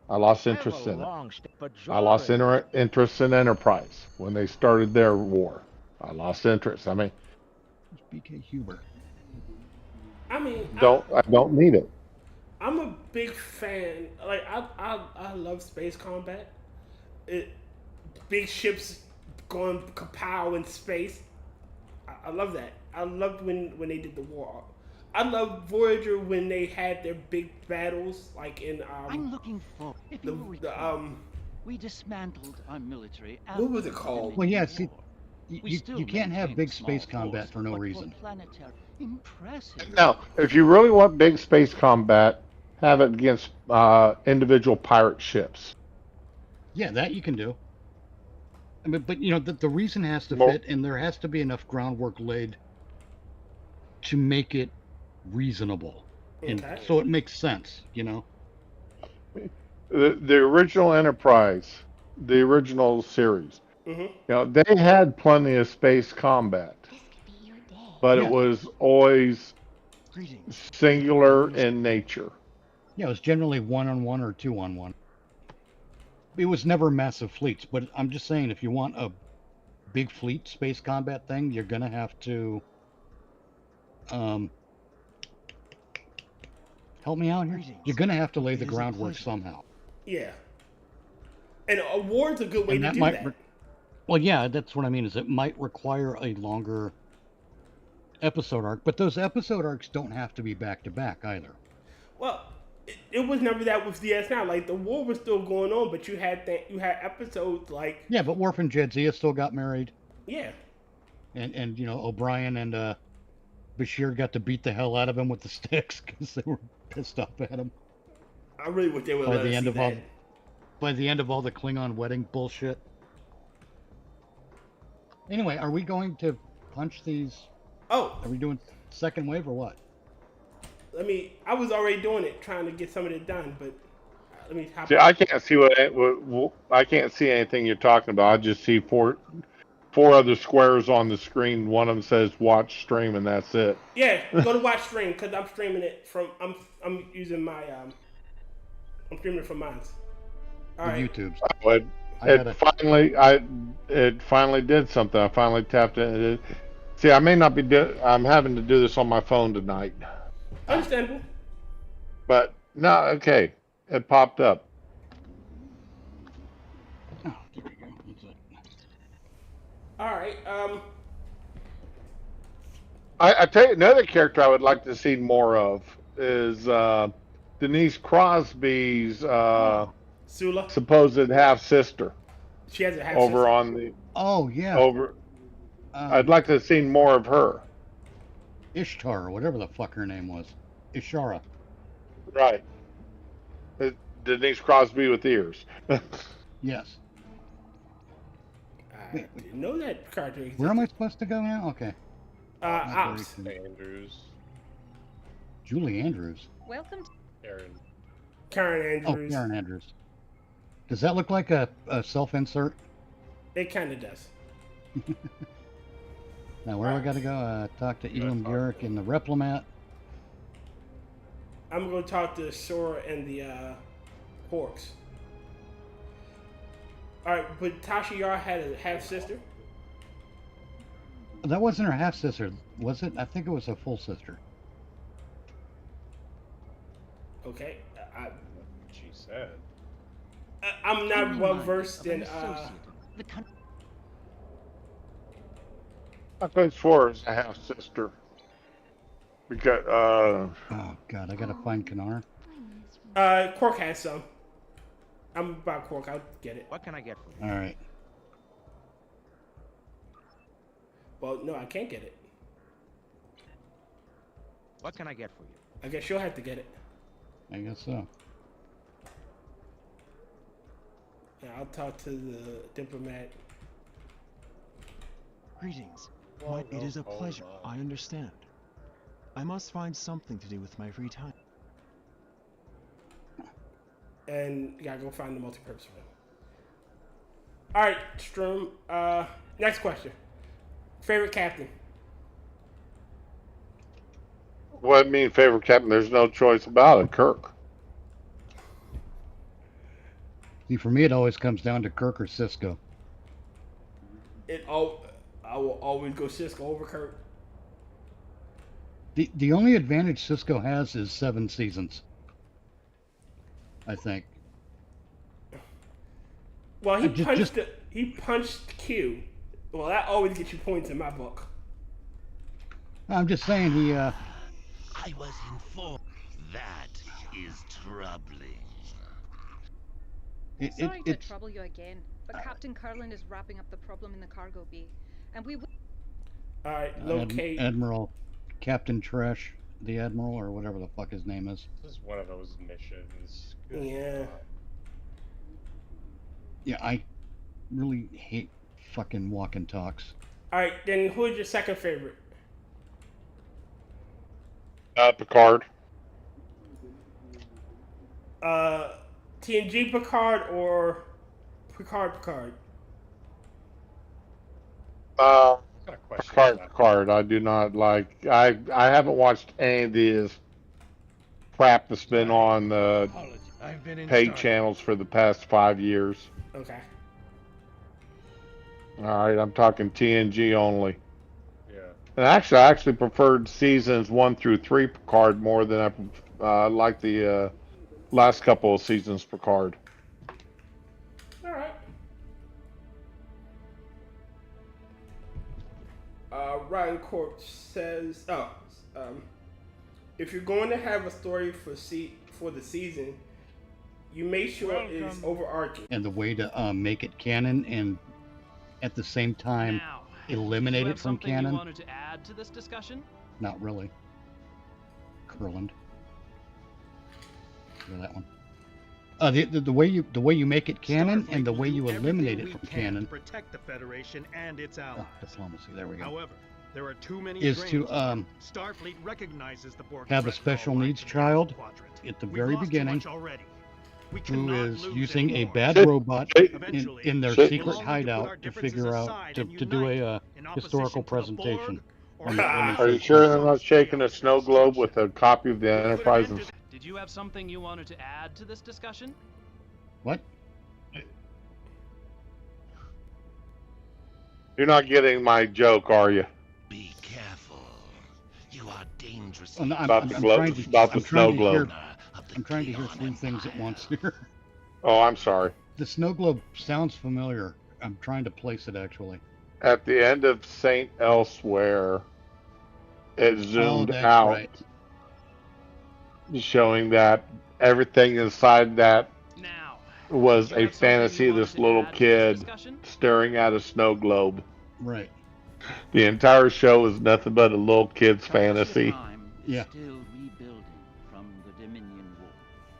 I lost interest in it. I lost interest in Enterprise when they started their war. I lost interest. I mean, BK Huber. I mean, I don't need it. I'm a big fan. Like I love space combat. Big ships going kapow in space. I love that. I loved when they did the war. I love Voyager when they had their big battles, like in I'm looking for. If the, you the recall, we dismantled our military. what was it called? Well, yeah, see, you can't have big space combat for no reason. Impressive. Now, if you really want big space combat, have it against individual pirate ships. Yeah, that you can do. I mean, but the reason has to fit, and there has to be enough groundwork laid to make it reasonable, and so it makes sense. The original Enterprise, the original series, they had plenty of space combat, but it was always singular in nature. Yeah, it was generally 1-on-1 or 2-on-1. It was never massive fleets, but I'm just saying, if you want a big fleet space combat thing, you're gonna have to help me out here. You're gonna have to lay the groundwork somehow. Yeah. And a war's a good way to do that. Well, yeah, that's what I mean. Is it might require a longer episode arc, but those episode arcs don't have to be back to back either. Well, it was never that with DS9. Like the war was still going on, but you had episodes like but Worf and Jadzia still got married. Yeah. And O'Brien and Bashir got to beat the hell out of him with the sticks because they were pissed off at him. I really wish they would let us see that. by the end of all the Klingon wedding bullshit. Anyway, are we going to punch these? Oh, Are we doing second wave or what? I was already doing it, trying to get some of it done, but let me hop See, on. I can't see I can't see anything you're talking about. I just see four other squares on the screen. One of them says "Watch Stream," and that's it. Yeah, go to watch stream because I'm streaming it from. I'm using my I'm streaming it from mine. All The right. YouTubes. But it finally did something. I finally tapped it. See, I may not be. I'm having to do this on my phone tonight. Understandable. But no, okay. It popped up. Oh, there we go. That's it. All right. I tell you, another character I would like to see more of is Denise Crosby's Sula. supposed half sister. She has a half over sister. on the Oh yeah. over. I'd like to have seen more of her. Ishtar or whatever the fuck her name was. Ishara. Right. Denise Crosby with ears. Yes. I didn't know that character existed. Where am I supposed to go now? Okay. Ops. Andrews. Julie Andrews. Welcome to Aaron. Karen Oh, Andrews. Karen Andrews. Does that look like a self-insert? It kind of does. Now, where do I got to go? Talk to Elam Garrick in the Replomat. I'm going to talk to Sora and the Horks. Alright, but Tasha Yar had a half-sister? That wasn't her half-sister, was it? I think it was a full sister. Okay. She said. I'm not well-versed in... I think Suarez is a half sister. Because Oh god, I gotta find Kanar. Quark has some. I'm about Quark, I'll get it. What can I get for you? Alright. Well, no, I can't get it. What can I get for you? I guess you'll have to get it. I guess so. Yeah, I'll talk to the diplomat. Greetings. Well, It is a hold pleasure. on. I understand. I must find something to do with my free time. And you gotta go find the multi-purpose room. Alright, Strum. Next question. Favorite captain? what do you mean favorite captain? There's no choice about it. Kirk. See, for me, it always comes down to Kirk or Cisco. I will always go Cisco over Kirk. The only advantage Cisco has is 7 seasons. I think. Well, he Just- punched Q. Well, that always gets you points in my book. I'm just saying he. I was informed. That is troubling. Sorry to It's trouble you again, but Captain Curlin is wrapping up the problem in the cargo bay, and we will. All right, locate. Admiral Captain Trash, the Admiral, or whatever the fuck his name is. This is one of those missions. Good Yeah. God. Yeah, I really hate fucking walk and talks. All right, then who is your second favorite? Picard. TNG Picard or Picard? What kind of question is that? Picard. I do not like. I haven't watched any of this crap that's been on the I've been paid channels for the past 5 years. Okay. All right, I'm talking TNG only. Yeah. And actually, I actually preferred seasons 1 through 3 Picard more than I like the last couple of seasons Picard. All right. Rotncorpse says, if you're going to have a story for the season, you make sure it's overarching. And the way to make it canon and at the same time eliminate it from canon. You wanted to add to this discussion? Not really. Curland. Look at that one. The way you make it canon and the way you eliminate it from canon. To protect the Federation and its allies. Diplomacy. There we go. However, there are too many is to Starfleet recognizes the Borg have a special needs child at the very beginning who is using a bad robot in their secret hideout to figure out to do a historical presentation. Are you sure they're not shaking a snow globe with a copy of the Enterprise? Did you have something you wanted to add to this discussion? What? You're not getting my joke, are you? Be careful. You are dangerous. I'm about the snow globe. I'm trying to hear three things at once here. Oh, I'm sorry. The snow globe sounds familiar. I'm trying to place it actually. At the end of Saint Elsewhere, it zoomed out, right. showing that everything inside that was a fantasy of this little kid staring at a snow globe. Right. The entire show is nothing but a little kid's fantasy. Yeah. Still rebuilding from the Dominion War.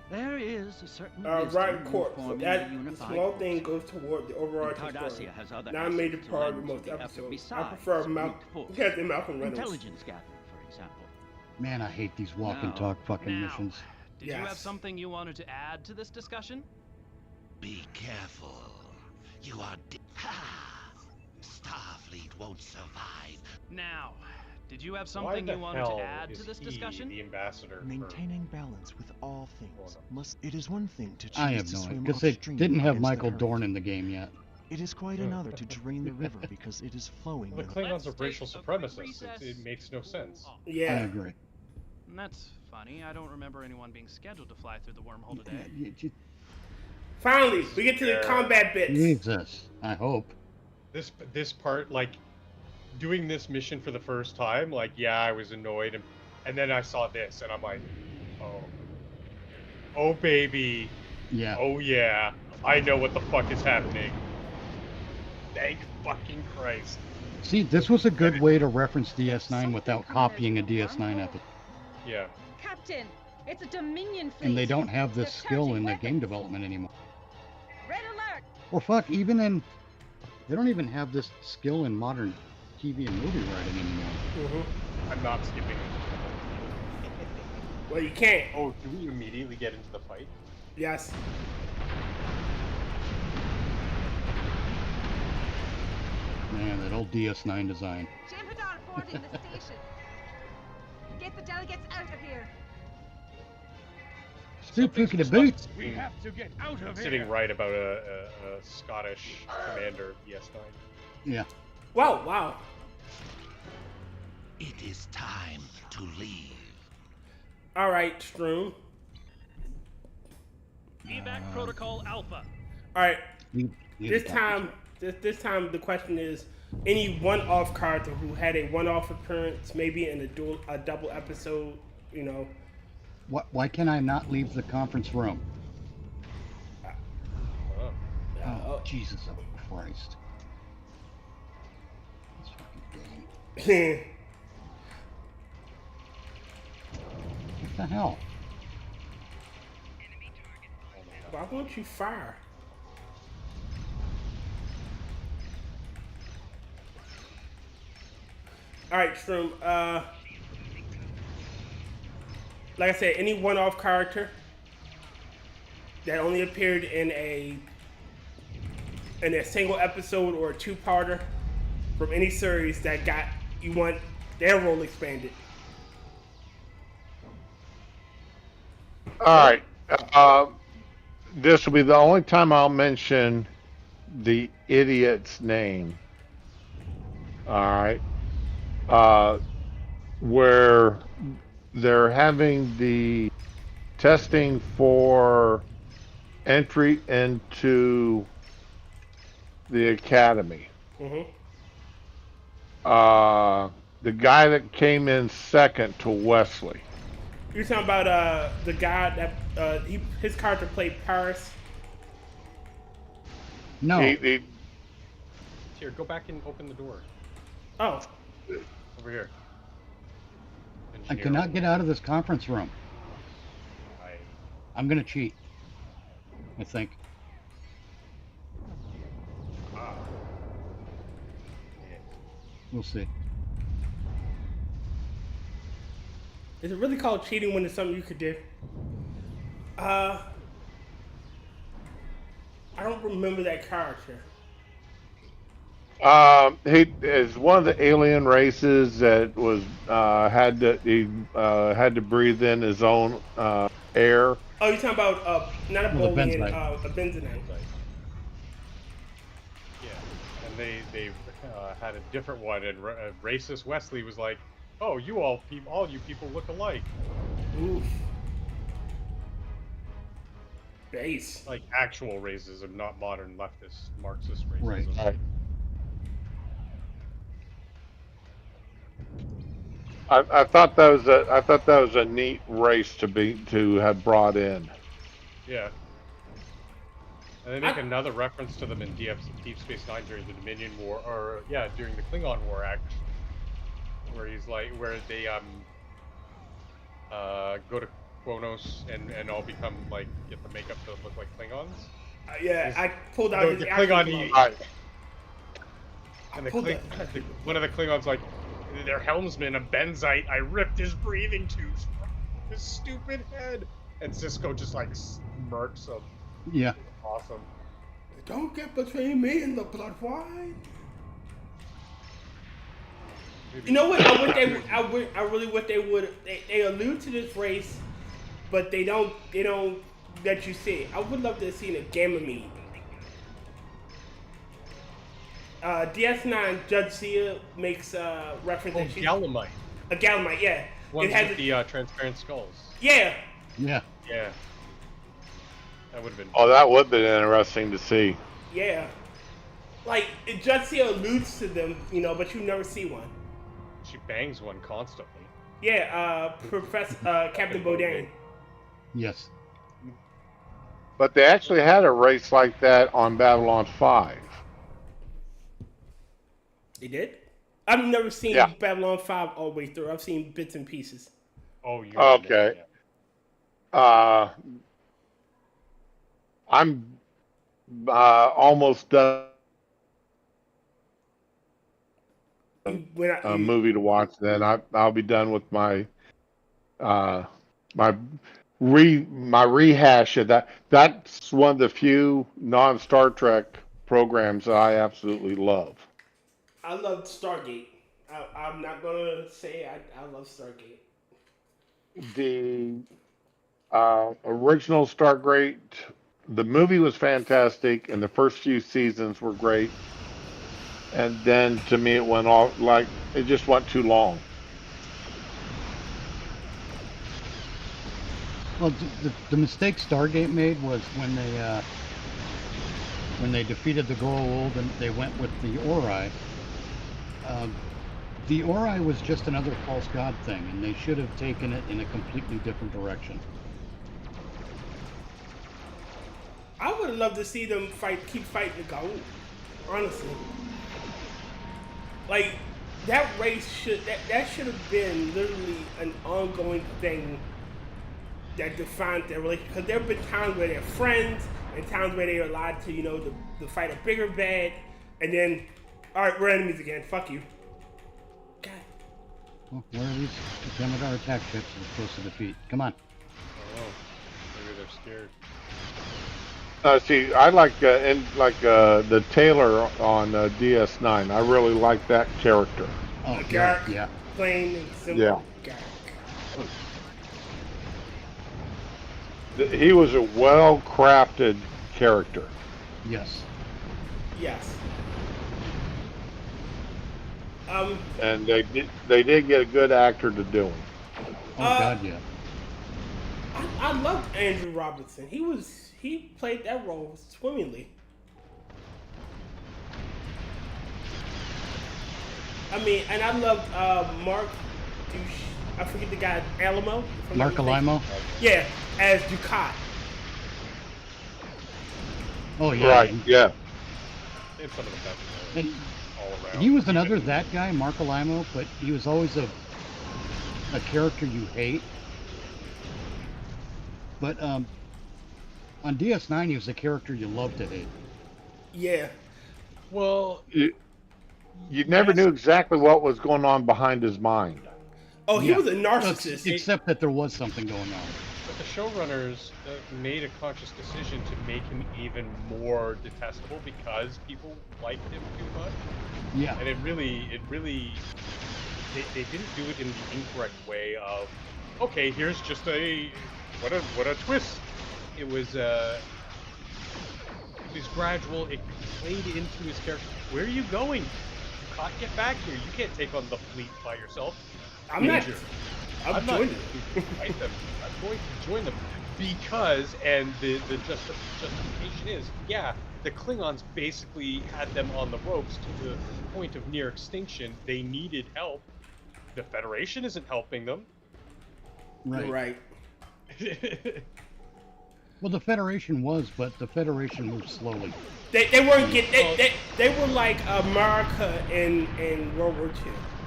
There is a certain Rotncorpse. That small thing goes toward the overarching story. Not a major part of most episodes. I prefer Malcolm Reynolds. Intelligence gathering, for example. Man, I hate these walk and talk fucking missions. Did you have something you wanted to add to this discussion? Be careful. You are Starfleet won't survive. Now, did you have something you wanted to add to this discussion? The ambassador. Maintaining balance with all things. It is one thing to choose I have to no idea swim because they upstream didn't have against Michael the current. Dorn in the game yet. It is quite another to drain the river because it is flowing. The Klingons are racial supremacists. It makes no sense. Yeah, I agree. That's funny. I don't remember anyone being scheduled to fly through the wormhole today. Finally, we get to the combat bits. Jesus, I hope. This part, like, doing this mission for the first time, like, yeah, I was annoyed, and then I saw this, and I'm like, oh baby, yeah, oh yeah, I know what the fuck is happening. Thank fucking Christ. See, this was a good way to reference DS9 without copying a DS9 episode. Yeah. Captain, it's a Dominion fleet. And they don't have this skill in the game development anymore. Red alert. Or fuck, they don't even have this skill in modern TV and movie writing anymore. I'm not skipping. Well, you can't. Oh, do we immediately get into the fight? Yes. Man, that old DS9 design. Jem'Hadar boarding the station. Get the delegates out of here. Spooky the boots. We have to get out of here. Sitting right about a Scottish commander of DS9. Yeah. Wow. It is time to leave. All right, Stroom. Feedback protocol Alpha. All right. This time the question is: any one-off character who had a one-off appearance, maybe in a double episode, you know. Why can I not leave the conference room? Oh, Jesus Christ. This fucking game. What the hell? Why won't you fire? Alright, Stroom, like I said, any one-off character that only appeared in a single episode or a two-parter from any series that you want their role expanded. All right. This will be the only time I'll mention the idiot's name. All right. Where they're having the testing for entry into the academy. The guy that came in second to Wesley. You're talking about the guy that his character played Paris? No. Here, go back and open the door. Oh. Over here. I cannot get out of this conference room. I'm gonna cheat. I think. We'll see. Is it really called cheating when it's something you could do? I don't remember that character. He is one of the alien races that was had to breathe in his own air. Oh, you're talking about not a Well, the Bolian, benzite. a benzenite. Yeah, and they had a different one, and racist Wesley was like, "Oh, all you people look alike." Oof. Base. Like actual racism, not modern leftist Marxist racism. Right. I thought that was a neat race to have brought in. Yeah. And they make another reference to them in Deep Space Nine during the Dominion War, or during the Klingon War, actually, where he's like, where they go to Kronos and all become like get the makeup to look like Klingons. I pulled out his Klingon. And one of the Klingons like, their helmsman, a benzite. I ripped his breathing tubes from his stupid head, and Cisco just like smirks him. Yeah. Awesome. Don't get between me and the blood wine. You know what? I really wish they would. They allude to this race, but they don't let you see it. I would love to have seen a gamma meat. DS9 Judge Sia makes reference to Galamite. A Galamite, yeah. One with the transparent skulls. Yeah. Yeah. Yeah. That would have been. Oh, that would have been interesting to see. Yeah. Like Judge Sia alludes to them, but you never see one. She bangs one constantly. Yeah, Professor Captain Bodine. Yes. But they actually had a race like that on Babylon 5. They did? I've never seen Babylon 5 all the way through. I've seen bits and pieces. Oh, you okay. I'm almost done. A movie to watch. Then I'll be done with my rehash of that. That's one of the few non-Star Trek programs that I absolutely love. I love Stargate. I'm not gonna say I love Stargate. The original Stargate, the movie was fantastic, and the first few seasons were great. And then to me, it just went too long. Well, the mistake Stargate made was when they defeated the Goa'uld and they went with the Ori. The Ori was just another false god thing, and they should have taken it in a completely different direction. I would have loved to see them keep fighting the Goa'uld. Honestly, like that race should have been literally an ongoing thing that defined their relationship. Because there have been times where they're friends, and times where they are allowed to, to fight a bigger bad, and then, all right, we're enemies again. Fuck you. God. Well, where are these Demodar attack ships we're supposed to defeat? Come on. Oh, maybe they're scared. See, I like the Taylor on DS9. I really like that character. Oh, yeah. Plain and simple. Yeah. Garrick. He was a well-crafted character. Yes. Yes. And they did get a good actor to do him. Oh God, yeah. I loved Andrew Robertson. He played that role swimmingly. I mean, and I loved Mark. I forget the guy, Alamo. Mark Alamo. Yeah, as Ducat. Oh yeah. Right. Yeah. It's some of the best And all around. he was another that guy, Mark Alamo, but he was always a character you hate. But On DS9, he was a character you loved to hate. Yeah. Well, you never knew exactly what was going on behind his mind. Oh, he was a narcissist. Except that there was something going on. But the showrunners made a conscious decision to make him even more detestable because people liked him too much. Yeah. And it really, they didn't do it in the incorrect way of, okay, here's just what a twist. It was gradual. It played into his character. Where are you going? You can't get back here. You can't take on the fleet by yourself. I'm not joining them. I'm going to join them because, and the justification is, yeah, the Klingons basically had them on the ropes to the point of near extinction. They needed help. The Federation isn't helping them. Right. Well, the Federation was, but the Federation moved slowly. They weren't they were like America in World War II,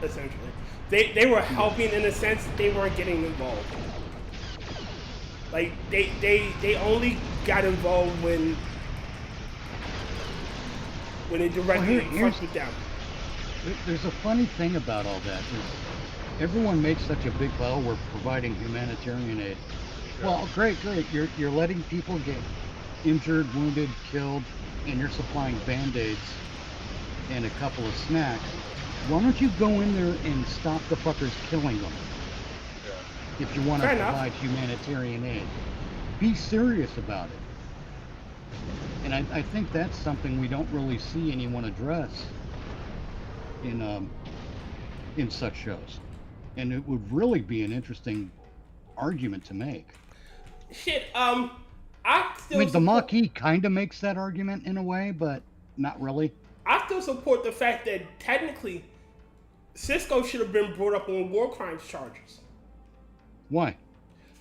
essentially. They were helping in a sense. They weren't getting involved. Like they only got involved when they directly fucked with them. There's a funny thing about all that. Everyone makes such a big deal. We're providing humanitarian aid. Well, great. You're letting people get injured, wounded, killed, and you're supplying Band-Aids and a couple of snacks. Why don't you go in there and stop the fuckers killing them? Yeah. If you want to provide humanitarian aid. Be serious about it. And I think that's something we don't really see anyone address in such shows. And it would really be an interesting argument to make. Shit, I mean, the Maquis kind of makes that argument in a way, but not really. I still support the fact that technically Sisko should have been brought up on war crimes charges. Why?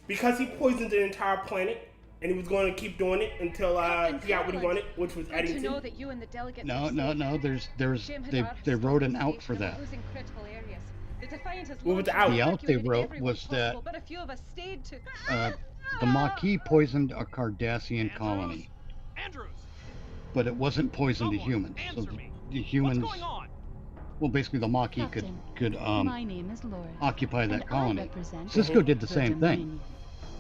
Because he poisoned the entire planet, and he was going to keep doing it until he got what he wanted, which was Eddington. To know that you and the delegates No. They wrote an out for that. What was the out? The out they wrote was that the Maquis poisoned a Cardassian colony. But it wasn't poison to humans. So the humans, well, basically the Maquis could my name is Laura, occupy that colony. Sisko did the same thing.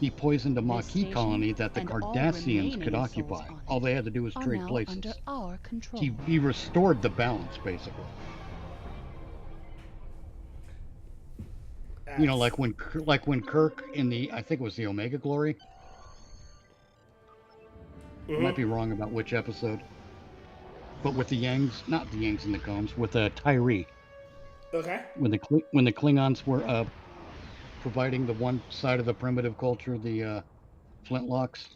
He poisoned a Maquis colony that the Cardassians could occupy. All they had to do was trade places. Under our control. He restored the balance, basically. You know, like when Kirk in the, I think it was the Omega Glory. I might be wrong about which episode. But with the Yangs, not the Yangs and the Combs, with Tyree. Okay. When the Klingons were providing the one side of the primitive culture, the flintlocks,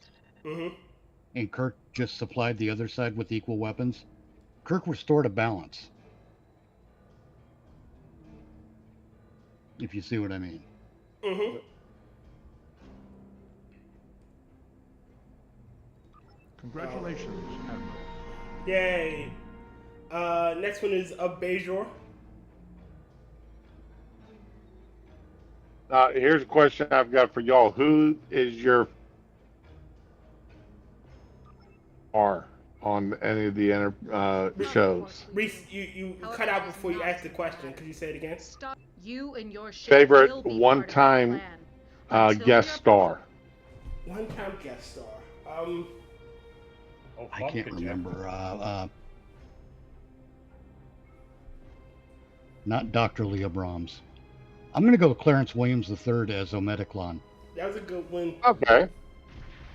and Kirk just supplied the other side with equal weapons. Kirk restored a balance. If you see what I mean. Congratulations, Admiral. Yay. Next one is of Bajor. Here's a question I've got for y'all. Who is your on any of the shows? Reese, you cut out before you asked the question. Could you say it again? You and your favorite one-time guest star. One-time guest star. I can't remember. Not Dr. Leah Brahms. I'm going to go with Clarence Williams III as Ometiclon. That was a good one. Okay.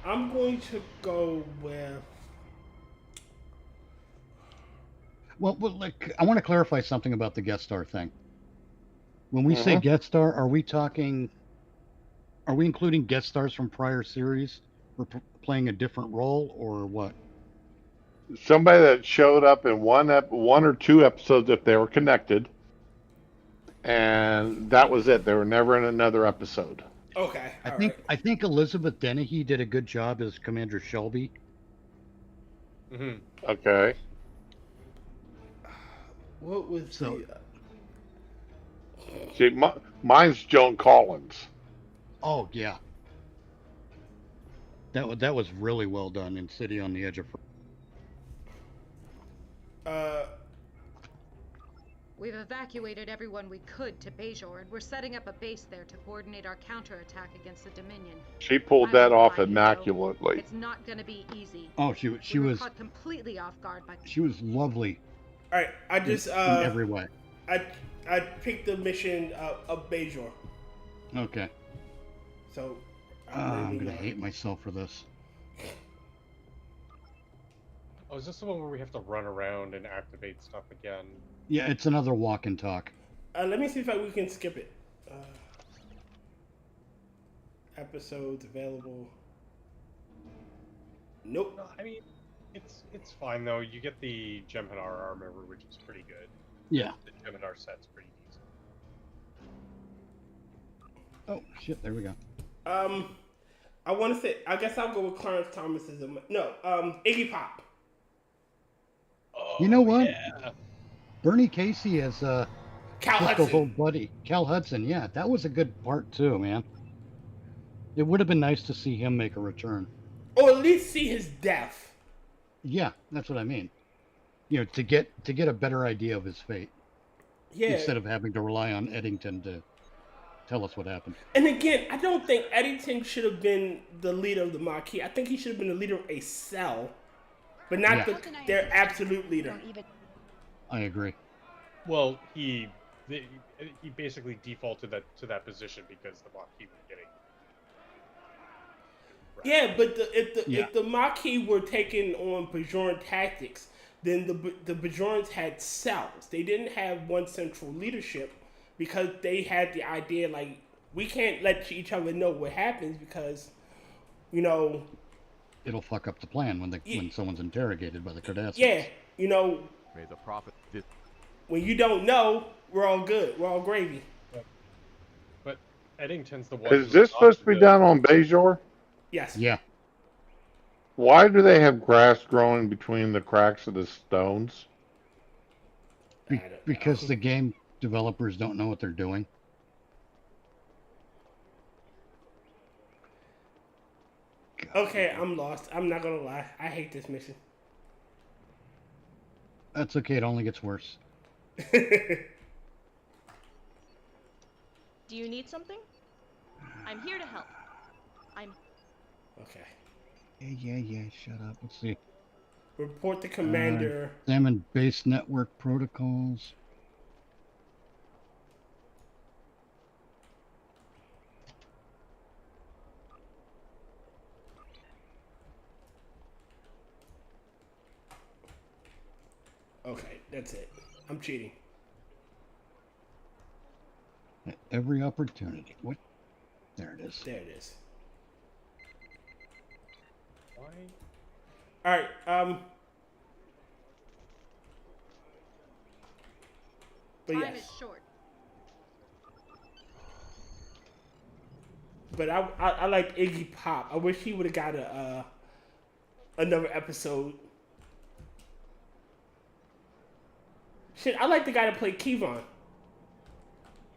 I'm going to go with... Well, like, I want to clarify something about the guest star thing. When we say guest star, are we including guest stars from prior series or playing a different role, or what? Somebody that showed up in one or two episodes if they were connected, and that was it. They were never in another episode. Okay. I think Elizabeth Dennehy did a good job as Commander Shelby. Okay. What was See, mine's Joan Collins. Oh yeah. That was really well done in City on the Edge of. We've evacuated everyone we could to Bajor, and we're setting up a base there to coordinate our counterattack against the Dominion. She pulled that off immaculately. It's not going to be easy. Oh, she we were was caught completely off guard by. She was lovely. All right, I just in every way. I picked the mission of Bajor. Okay. So I'm gonna hate myself for this. Oh, is this the one where we have to run around and activate stuff again? Yeah, it's another walk and talk. Let me see if we can skip it. Episodes available. Nope. No, I mean, it's fine though. You get the Jem'Hadar armor, which is pretty good. Yeah. The Jem'Hadar set's pretty decent. Oh shit! There we go. I want to say. I guess I'll go with Clarence Thomas as Iggy Pop. Oh, You know what? Yeah. Bernie Casey as Cal Crystal's Hudson. old buddy, Cal Hudson. Yeah, that was a good part too, man. It would have been nice to see him make a return. Or at least see his death. Yeah, that's what I mean. You know, to get a better idea of his fate. Yeah. Instead of having to rely on Eddington to tell us what happened. And again, I don't think Eddington should have been the leader of the Maquis. I think he should have been the leader of a cell, but not their absolute leader. I agree. Well, he basically defaulted to that position because the Maquis were getting. Yeah, but if the Maquis were taking on Bajoran tactics, then the Bajorans had cells. They didn't have one central leadership because they had the idea like we can't let each other know what happens because, it'll fuck up the plan when someone's interrogated by the Cardassians. Yeah, May the prophet. When you don't know, we're all good. We're all gravy. But Eddington's the one. Is this supposed to be done on Bajor? Yes. Yeah. Why do they have grass growing between the cracks of the stones? Because the game developers don't know what they're doing. Okay, I'm lost. I'm not gonna lie. I hate this mission. That's okay. It only gets worse. Do you need something? I'm here to help. Okay. Yeah. Shut up. Let's see. Report the commander. Examine base network protocols. Okay, that's it. I'm cheating. At every opportunity. What? There it is. There it is. Why? All right. But Time yes. is short. But I like Iggy Pop. I wish he would have got another episode. Shit, I like the guy that played Kyivedam.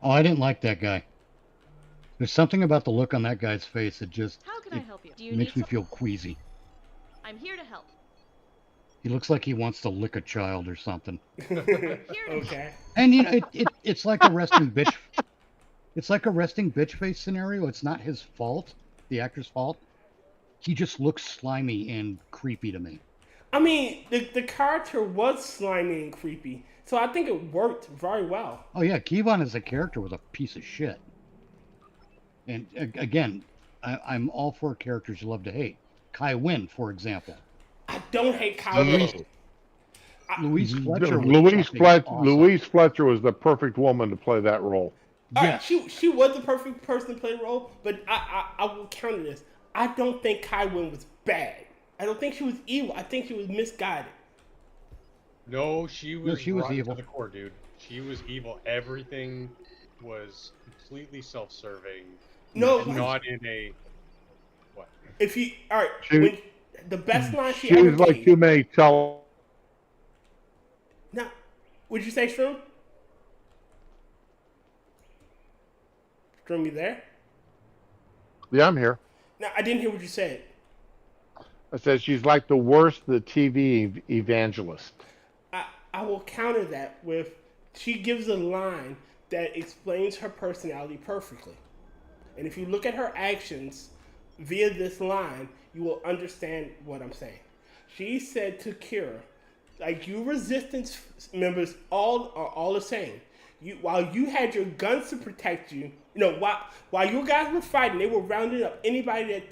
Oh, I didn't like that guy. There's something about the look on that guy's face that just How can I help you? Do you makes need me feel queasy. I'm here to help. He looks like he wants to lick a child or something. Okay. And it's like a resting bitch. It's like a resting bitch face scenario. It's not his fault, the actor's fault. He just looks slimy and creepy to me. I mean, the character was slimy and creepy, so I think it worked very well. Oh yeah, Kyivedam as a character was a piece of shit. And again, I'm all for characters you love to hate. Kai Wynn, for example. I don't hate Kai Wynn. Louise Fletcher. Louise Fletcher was the perfect woman to play that role. Yes. She was the perfect person to play the role, but I will counter this. I don't think Kai Wynn was bad. I don't think she was evil. I think she was misguided. No, she was evil to the core, dude. She was evil. Everything was completely self-serving. No, not in a what? If you all right, the best line she was ever like gave. too many tell. Now, would you say Strom? Strom, you there? Yeah, I'm here. No, I didn't hear what you said. I said she's like the worst the TV evangelist. I will counter that with she gives a line that explains her personality perfectly. And if you look at her actions via this line, you will understand what I'm saying. She said to Kira, like, you resistance members all are all the same. While you had your guns to protect you, while you guys were fighting, they were rounding up anybody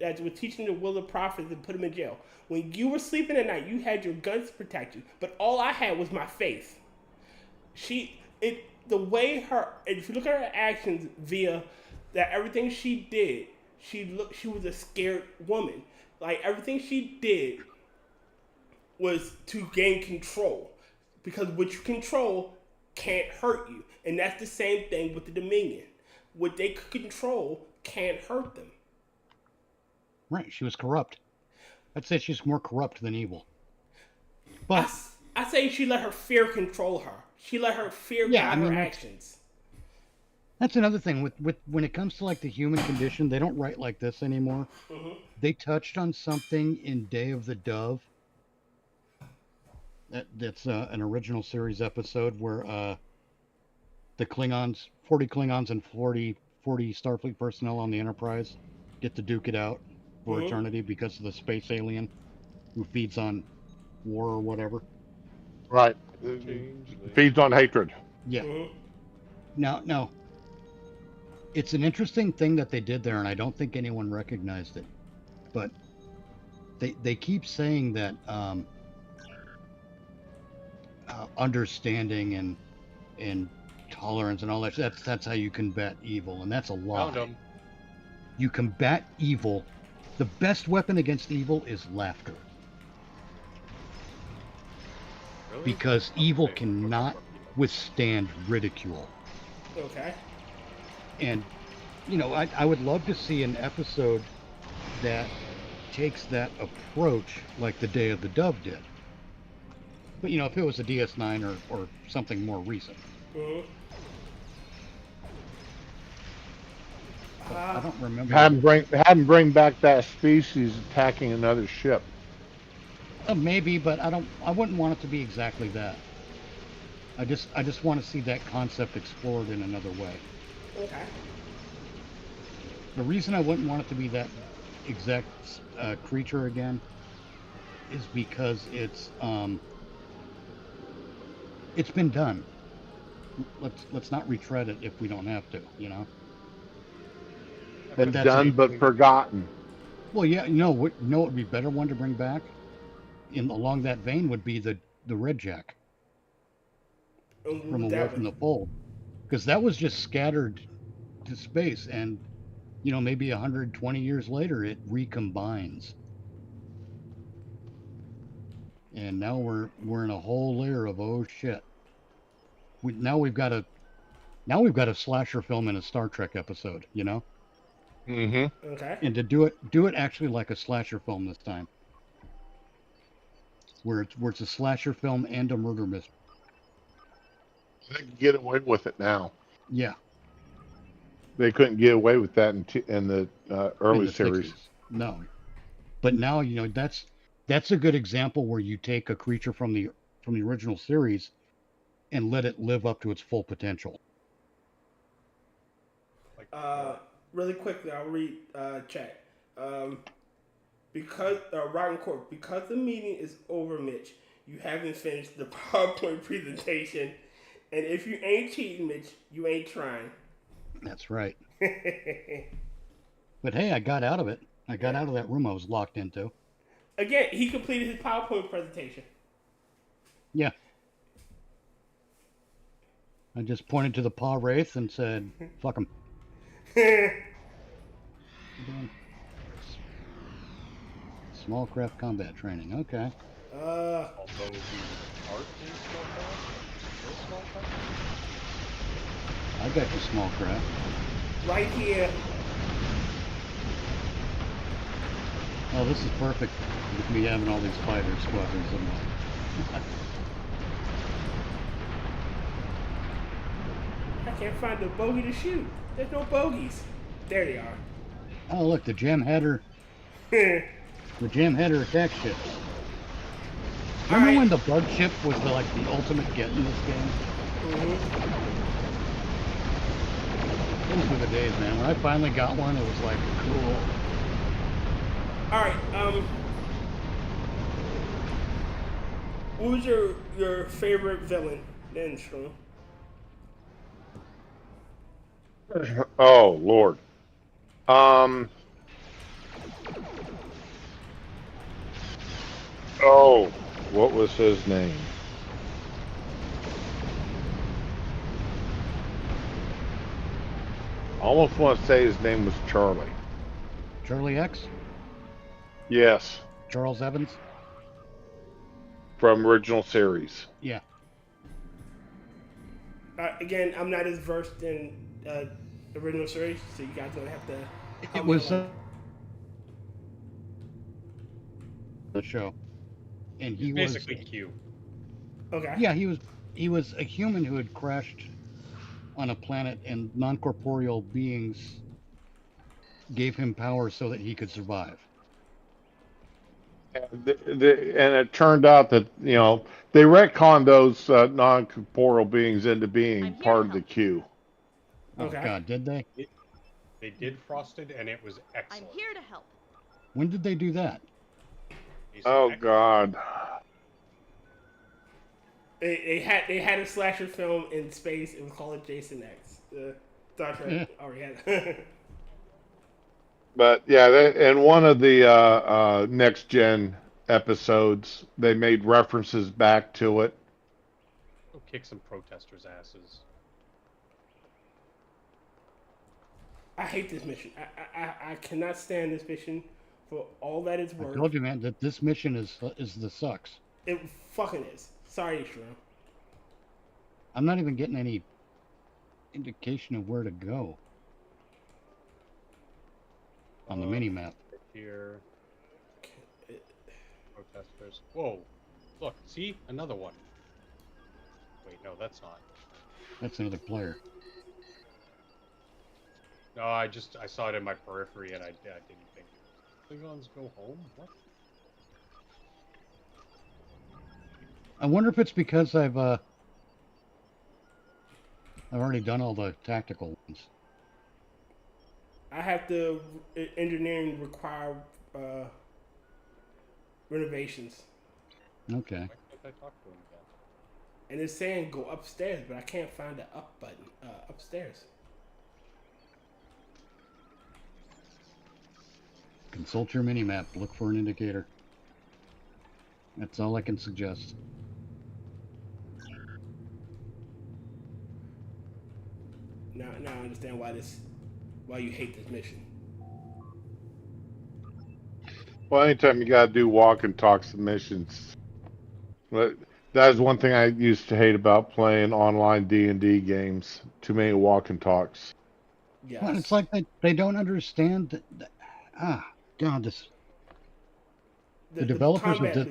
that was teaching the will of prophets and put them in jail. When you were sleeping at night, you had your guns to protect you, but all I had was my faith. If you look at her actions via that, everything she did, she was a scared woman. Like, everything she did was to gain control, because what you control can't hurt you. And that's the same thing with the Dominion. What they could control can't hurt them. Right, she was corrupt. I'd say she's more corrupt than evil. But I say she let her fear control her. She let her fear guide her actions. That's another thing. With when it comes to like the human condition, they don't write like this anymore. Mm-hmm. They touched on something in Day of the Dove. That's an original series episode where the Klingons, 40 Klingons and 40 Starfleet personnel on the Enterprise get to duke it out for eternity because of the space alien who feeds on war or whatever. Right. Feeds on hatred. Yeah. Now, it's an interesting thing that they did there, and I don't think anyone recognized it. But they keep saying that understanding and tolerance and all that's how you combat evil, and that's a lie. You combat evil. The best weapon against evil is laughter. Really? Because evil cannot withstand ridicule. Okay. And, I would love to see an episode that takes that approach like the Day of the Dove did. But, if it was a DS9 or something more recent. I don't remember. Have bring back that species attacking another ship. Maybe, but I wouldn't want it to be exactly that. I just want to see that concept explored in another way. Okay. The reason I wouldn't want it to be that exact creature again is because it's been done. Let's not retread it if we don't have to, Been done but forgotten. Well, yeah, what would be better one to bring back along that vein would be the Red Jack from Away from the Fold, because that was just scattered to space, and maybe 120 years later it recombines, and now we're in a whole layer of oh shit. Now we've got a slasher film in a Star Trek episode, Mm-hmm. Okay. And to do it actually like a slasher film this time, where it's a slasher film and a murder mystery. They can get away with it now. Yeah. They couldn't get away with that in the early series. 60s. No. But now that's a good example where you take a creature from the original series and let it live up to its full potential. Really quickly, I'll read chat. Because Rotncorpse, because the meeting is over, Mitch, you haven't finished the PowerPoint presentation, and if you ain't cheating, Mitch, you ain't trying. That's right. But hey, I got out of it. I got out of that room I was locked into. Again, he completed his PowerPoint presentation. Yeah. I just pointed to the paw wraith and said, fuck him. Small craft combat training. Okay. I got your small craft. Right here. Oh, this is perfect with me having all these fighter squadrons in there. I can't find a bogey to shoot. There's no bogeys. There they are. Oh, look, the gem had her. The jam header attack ships. Remember when the bug ship was the ultimate get in this game? Those were the days, man. When I finally got one, it was like, cool. Alright, what was your favorite villain then, Strong? Oh, Lord. Oh, what was his name? I almost want to say his name was Charlie. Charlie X? Yes. Charles Evans? From original series. Yeah. Again, I'm not as versed in original series, so you guys don't have to. It was the show, and he was basically Q. Okay. Yeah, he was a human who had crashed on a planet, and non-corporeal beings gave him power so that he could survive. And it turned out that, they retconned those non-corporeal beings into being part of the Q. Oh, God, did they? They did Frosted, and it was excellent. I'm here to help. When did they do that? Oh, God. They had a slasher film in space. It was called Jason X. Star Trek already had it. But yeah, in one of the next gen episodes, they made references back to it. Go kick some protesters' asses. I hate this mission. I cannot stand this mission for all that it's worth. I told you, man, that this mission is the sucks. It fucking is. Sorry, Shrew. I'm not even getting any indication of where to go on the mini map. Here. Protesters. Whoa. Look, see? Another one. Wait, no, that's not. That's another player. No, I saw it in my periphery and I didn't think. Klingons go home? What? I wonder if it's because I've already done all the tactical ones. I have to engineering require renovations. Okay. Why can't I talk to him again? And it's saying go upstairs, but I can't find the up button upstairs. Consult your mini-map. Look for an indicator. That's all I can suggest. Now I understand why you hate this mission. Well, anytime you gotta do walk and talk submissions, that is one thing I used to hate about playing online D&D games. Too many walk and talks. Yes. Well, it's like they don't understand. God, the developers of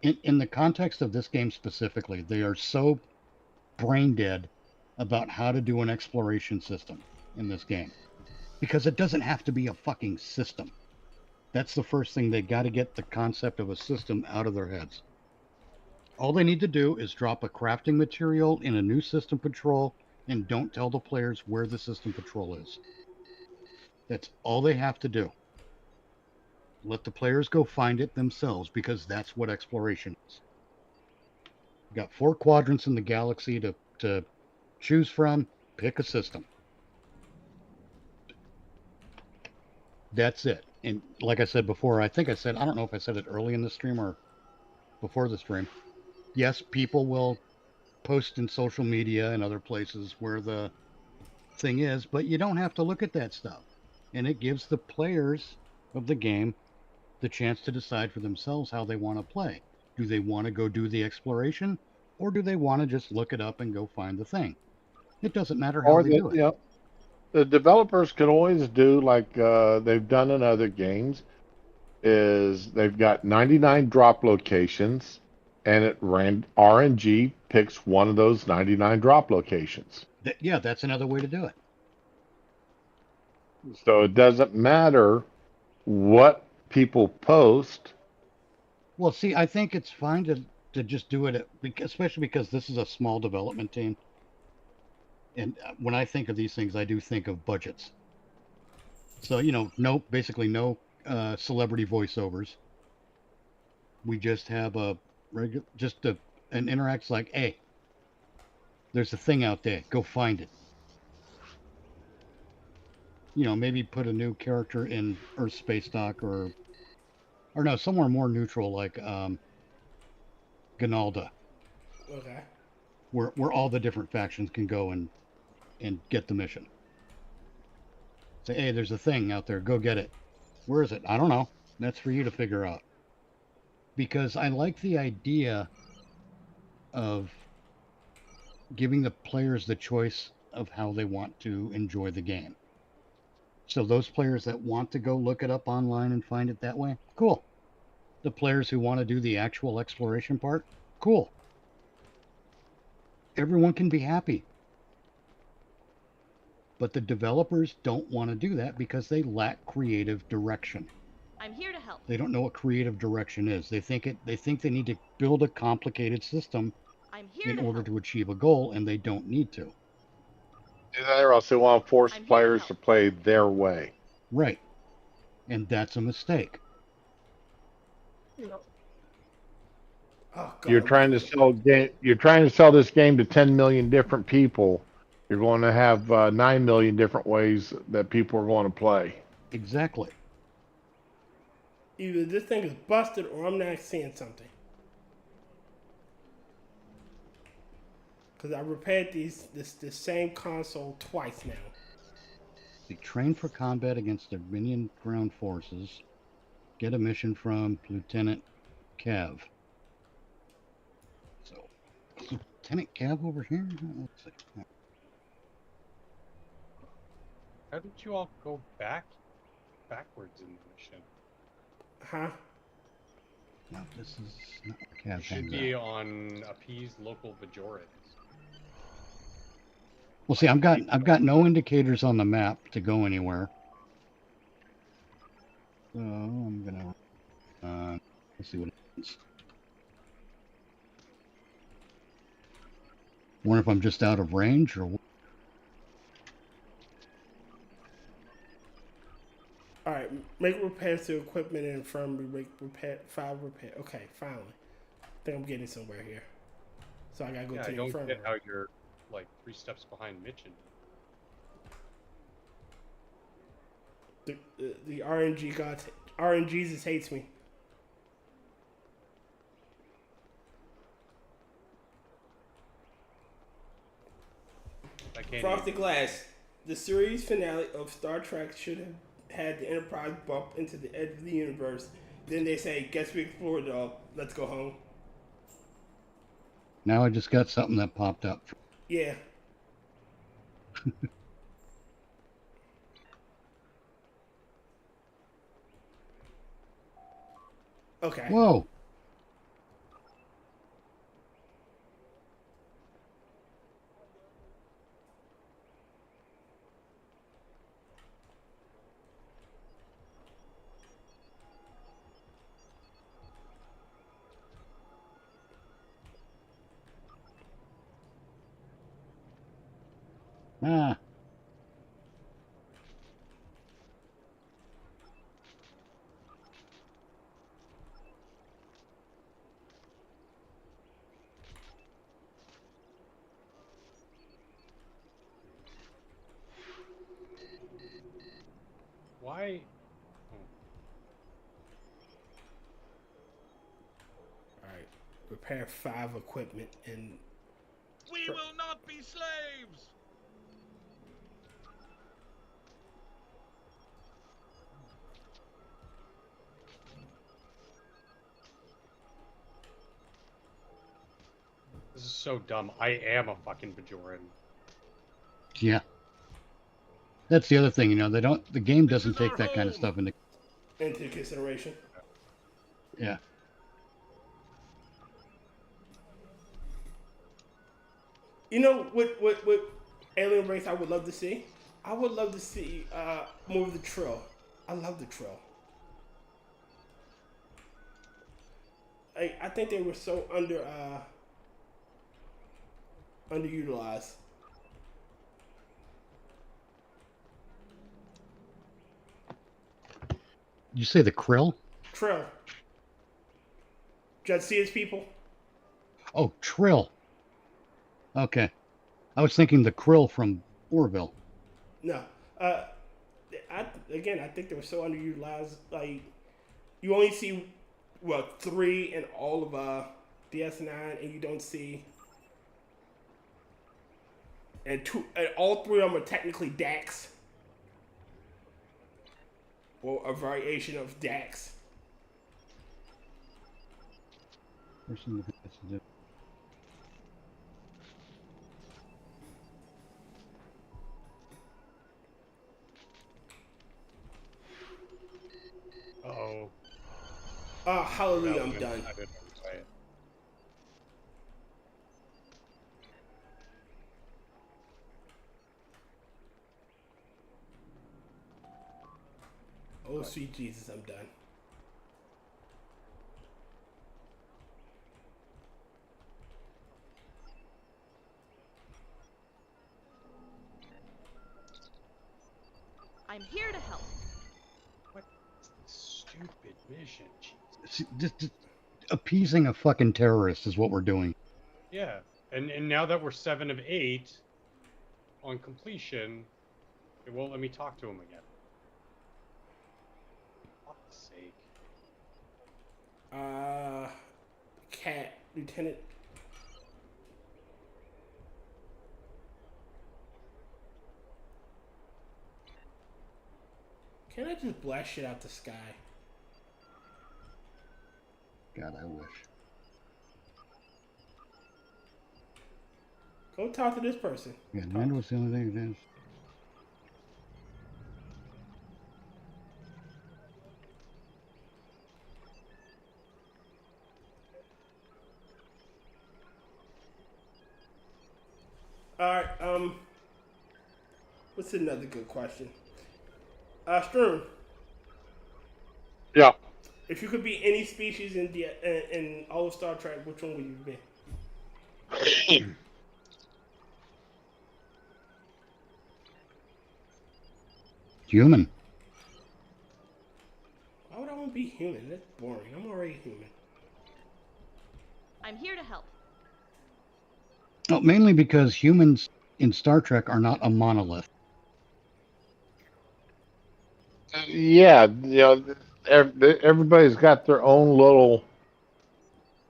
in the context of this game specifically, they are so brain dead about how to do an exploration system in this game, because it doesn't have to be a fucking system. That's the first thing. They got to get the concept of a system out of their heads. All they need to do is drop a crafting material in a new system patrol and don't tell the players where the system patrol is. That's all they have to do. Let the players go find it themselves, because that's what exploration is. You've got 4 quadrants in the galaxy to choose from. Pick a system. That's it. And like I said before, I don't know if I said it early in the stream or before the stream. Yes, people will post in social media and other places where the thing is, but you don't have to look at that stuff. And it gives the players of the game the chance to decide for themselves how they want to play. Do they want to go do the exploration, or do they want to just look it up and go find the thing? It doesn't matter how they do it. Yeah, the developers can always do like they've done in other games. Is they've got 99 drop locations, and it RNG picks one of those 99 drop locations. Yeah, that's another way to do it. So it doesn't matter what people post. Well, see, I think it's fine to just do it, especially because this is a small development team. And when I think of these things, I do think of budgets. So, basically no celebrity voiceovers. We just have an interact like, hey, there's a thing out there, go find it. Maybe put a new character in Earth Space Dock or no, somewhere more neutral like Ganalda. Okay. Where all the different factions can go and get the mission. Say, hey, there's a thing out there, go get it. Where is it? I don't know. That's for you to figure out. Because I like the idea of giving the players the choice of how they want to enjoy the game. So those players that want to go look it up online and find it that way, cool. The players who want to do the actual exploration part, cool. Everyone can be happy. But the developers don't want to do that because they lack creative direction. I'm here to help. They don't know what creative direction is. They think they need to build a complicated system in order to achieve a goal, and they don't need to. And they also want to force players to play their way. Right. And that's a mistake. Oh, God. You're trying to sell this game to 10 million different people. You're going to have 9 million different ways that people are going to play. Exactly. Either this thing is busted or I'm not seeing something. Because I repaired this same console twice now. They train for combat against Dominion ground forces. Get a mission from Lieutenant Cav. So, is Lieutenant Cav over here? Let's see. How did you all go backwards in the mission? Huh? No, this is not Cav. Should be on appease local Bajorans. Well, see, I've got no indicators on the map to go anywhere. So I'm gonna let's see what happens. Wonder if I'm just out of range or. All right, make repairs to equipment and infirmary. Make 5 repair. Okay, finally. I think I'm getting somewhere here. So I gotta go to the I don't infirmary. get how you're like 3 steps behind Mitch and the RNG gods, RNGesus hates me. Frosted Glass. The series finale of Star Trek should have had the Enterprise bump into the edge of the universe. Then they say, guess we explored it all. Let's go home. Now I just got something that popped up. Yeah. Okay. Whoa. Ah. why? All right. Repair 5 equipment and. We will not be slaves. This is so dumb. I am a fucking Bajoran. Yeah. That's the other thing, the game doesn't take that kind of stuff into consideration. Yeah. You know what alien race I would love to see? I would love to see more of the Trill. I love the Trill. I think they were so underutilized. You say the krill? Trill. Just see his people. Oh, Trill. Okay. I was thinking the krill from Orville. No. I think they were so underutilized. Like, you only see, 3 in all of DS9, and you don't see... And all 3 of them are technically Dax. Or a variation of Dax. Uh-oh. Oh, hallelujah, I'm done. I didn't say it. Oh, sweet Jesus, I'm done. I'm here to help. What stupid mission? See, just appeasing a fucking terrorist is what we're doing. Yeah, and now that we're 7 of 8 on completion, it won't let me talk to him again. For fuck's sake. Cat, Lieutenant. Can I just blast shit out the sky? God, I wish. Go talk to this person. Yeah, that was the only thing it is. Alright, what's another good question? Sturm. Yeah. If you could be any species in all of Star Trek, which one would you be? Human. Why would I want to be human? That's boring. I'm already human. I'm here to help. Oh, mainly because humans in Star Trek are not a monolith. Yeah, everybody's got their own little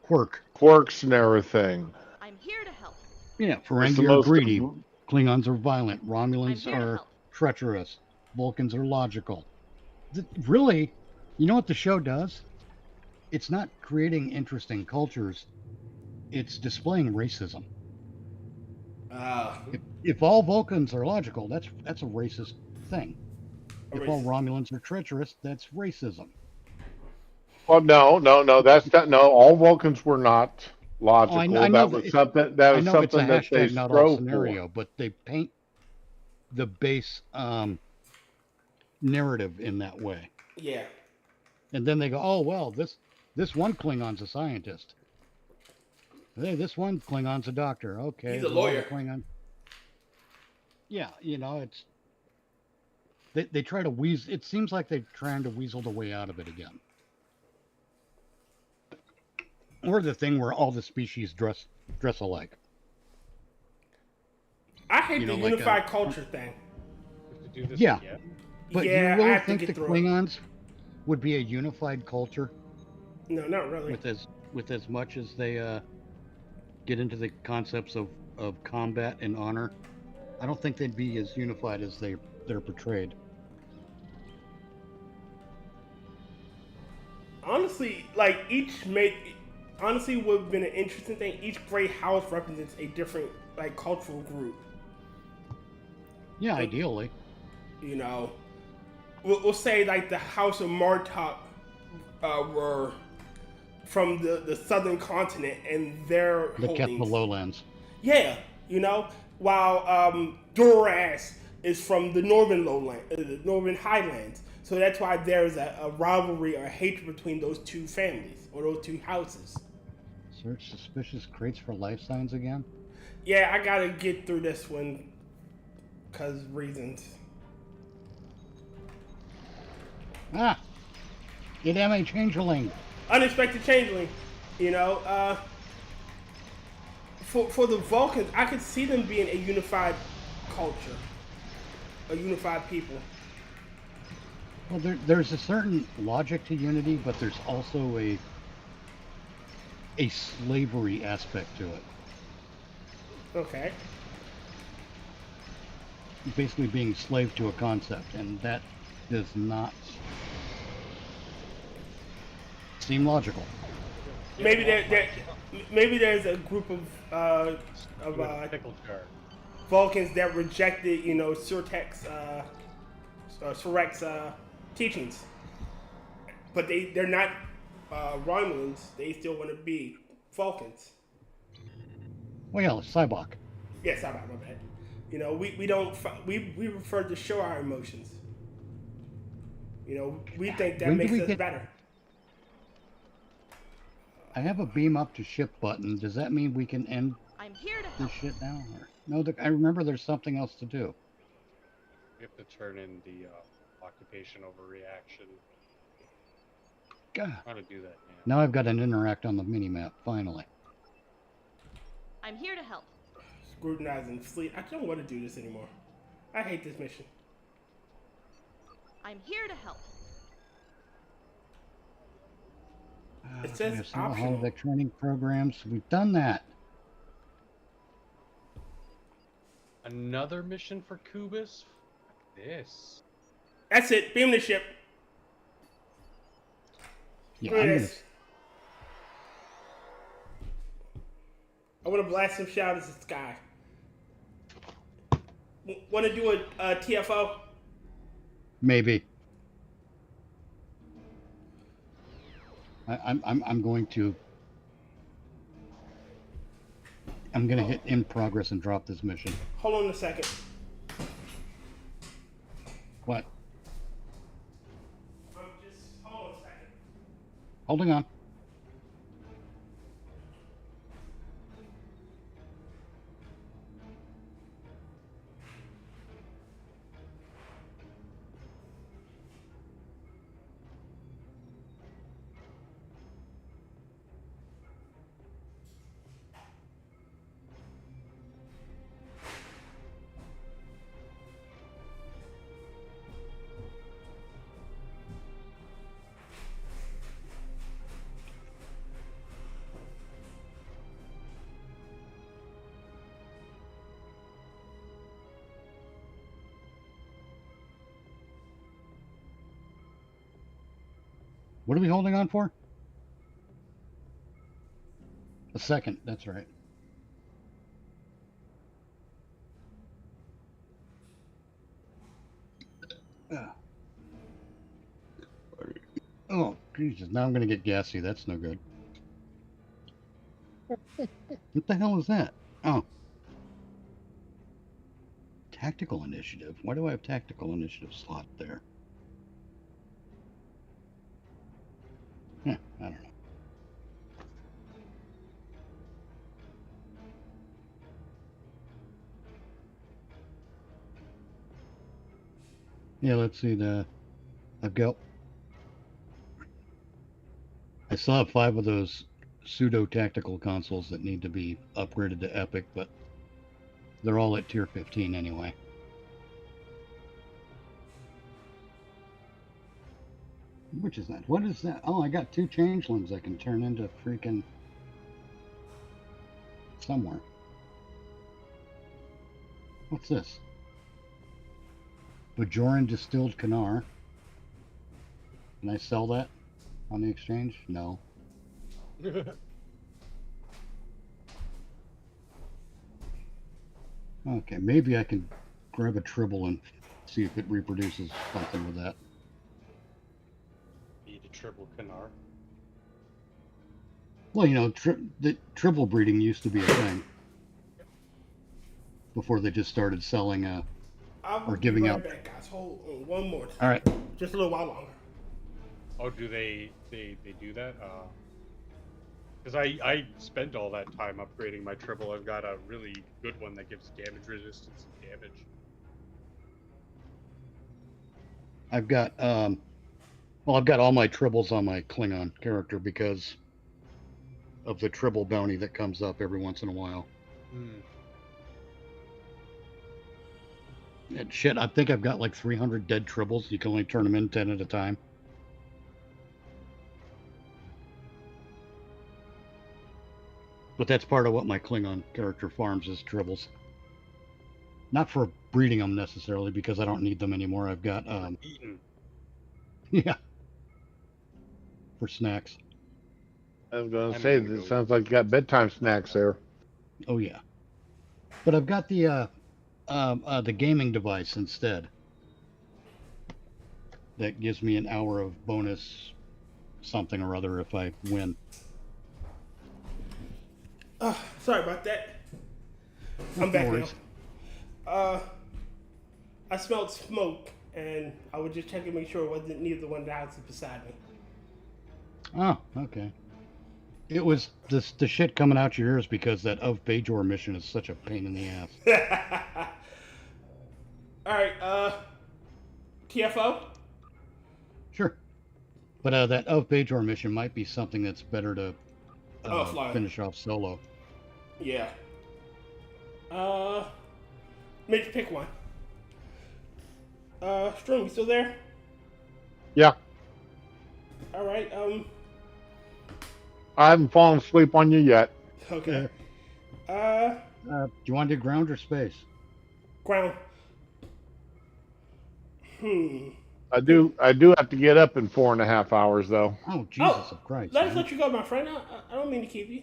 quirks and everything. I'm here to help. Yeah, Ferengi are greedy. Klingons are violent. Romulans are treacherous. Vulcans are logical. Really, you know what the show does? It's not creating interesting cultures. It's displaying racism. If all Vulcans are logical, that's a racist thing. If all Romulans are treacherous, that's racism. Well, no, that's not. No, all Vulcans were not logical. I know that was something that they not all strove scenario, for. but they paint the base narrative in that way. Yeah. And then they go, oh well, this one Klingon's a scientist. Hey, this one Klingon's a doctor. Okay, he's a lawyer. Klingon. Yeah, it's. They try to weasel. It seems like they're trying to weasel the way out of it again. Or the thing where all the species dress alike. I hate the unified culture thing. Yeah, but yeah, you really think the Klingons would be a unified culture? No, not really. With as much as they get into the concepts of combat and honor, I don't think they'd be as unified as they're portrayed. Honestly, would have been an interesting thing. Each gray house represents a different cultural group. Yeah, ideally. We'll say the House of Martok were from the southern continent, and their that kept the lowlands. Yeah, while Duras is from the northern lowland, the northern highlands. So that's why there's a rivalry or hatred between those two families or those two houses. Search suspicious crates for life signs again? Yeah, I gotta get through this one because reasons. Ah! Get a changeling. Unexpected changeling. You know, for the Vulcans, I could see them being a unified culture, a unified people. Well, there's a certain logic to unity, but there's also a slavery aspect to it. Okay. Basically being slave to a concept, and that does not seem logical. Maybe maybe there's a group of Vulcans that rejected, you know, Surtek's teachings, but they're not Romulans. They still want to be Vulcans. Well, yeah, Cybok. Yes, my bad. You know, we prefer to show our emotions. You know, we think that makes us better. I have a beam up to ship button. Does that mean we can end I'm here to this help. shit now? Or... No, I remember there's something else to do. You have to turn in the occupation over reaction. God. How to do that, man? Now I've got an interact on the minimap, finally. I'm here to help. Scrutinizing fleet. I don't want to do this anymore. I hate this mission. I'm here to help. It says optional. Holodeck training programs. We've done that. Another mission for Kubus? This. That's it. Beam the ship. Yeah, I want to blast some shadows in the sky. Want to do a TFO? Maybe. I'm going to. I'm going to hit in progress and drop this mission. Hold on a second. What? Just hold on a second. Holding on. What are we holding on for? A second, that's right. Oh, Jesus, now I'm going to get gassy. That's no good. What the hell is that? Oh. Tactical initiative. Why do I have tactical initiative slot there? I don't know. Yeah, let's see I've got. I still have 5 of those pseudo tactical consoles that need to be upgraded to Epic, but they're all at tier 15 anyway. Which is that? What is that? Oh, I got 2 changelings I can turn into freaking somewhere. What's this? Bajoran distilled Kanar. Can I sell that on the exchange? No. Okay, maybe I can grab a tribble and see if it reproduces something with that. Eat a triple Kanar. Well, you know, the tribble breeding used to be a thing before they just started selling or giving out. Back, guys. Hold on one more time. All right. Just a little while longer. Oh, do they do that? Because I spent all that time upgrading my triple. I've got a really good one that gives damage resistance and damage. I've got I've got all my tribbles on my Klingon character because of the tribble bounty that comes up every once in a while. And shit, I think I've got like 300 dead tribbles. You can only turn them in 10 at a time. But that's part of what my Klingon character farms is tribbles. Not for breeding them necessarily, because I don't need them anymore. I've got yeah, for snacks. I was gonna say, it sounds like you got bedtime snacks there. Oh yeah, but I've got the gaming device instead. That gives me an hour of bonus something or other if I win. Sorry about that. I'm back now. I smelled smoke, and I was just checking to make sure it wasn't neither one of the houses beside me. Oh, okay. It was the shit coming out your ears because that of Bajor mission is such a pain in the ass. Alright, TFO? Sure. But that of Bajor mission might be something that's better to finish off solo. Yeah. Mitch, pick one. Strom, you still there? Yeah. Alright, I haven't fallen asleep on you yet. Okay. Do you want to do ground or space? Ground. I do have to get up in 4.5 hours though. Oh, Jesus of Christ. Let's let you go, my friend. I don't mean to keep you.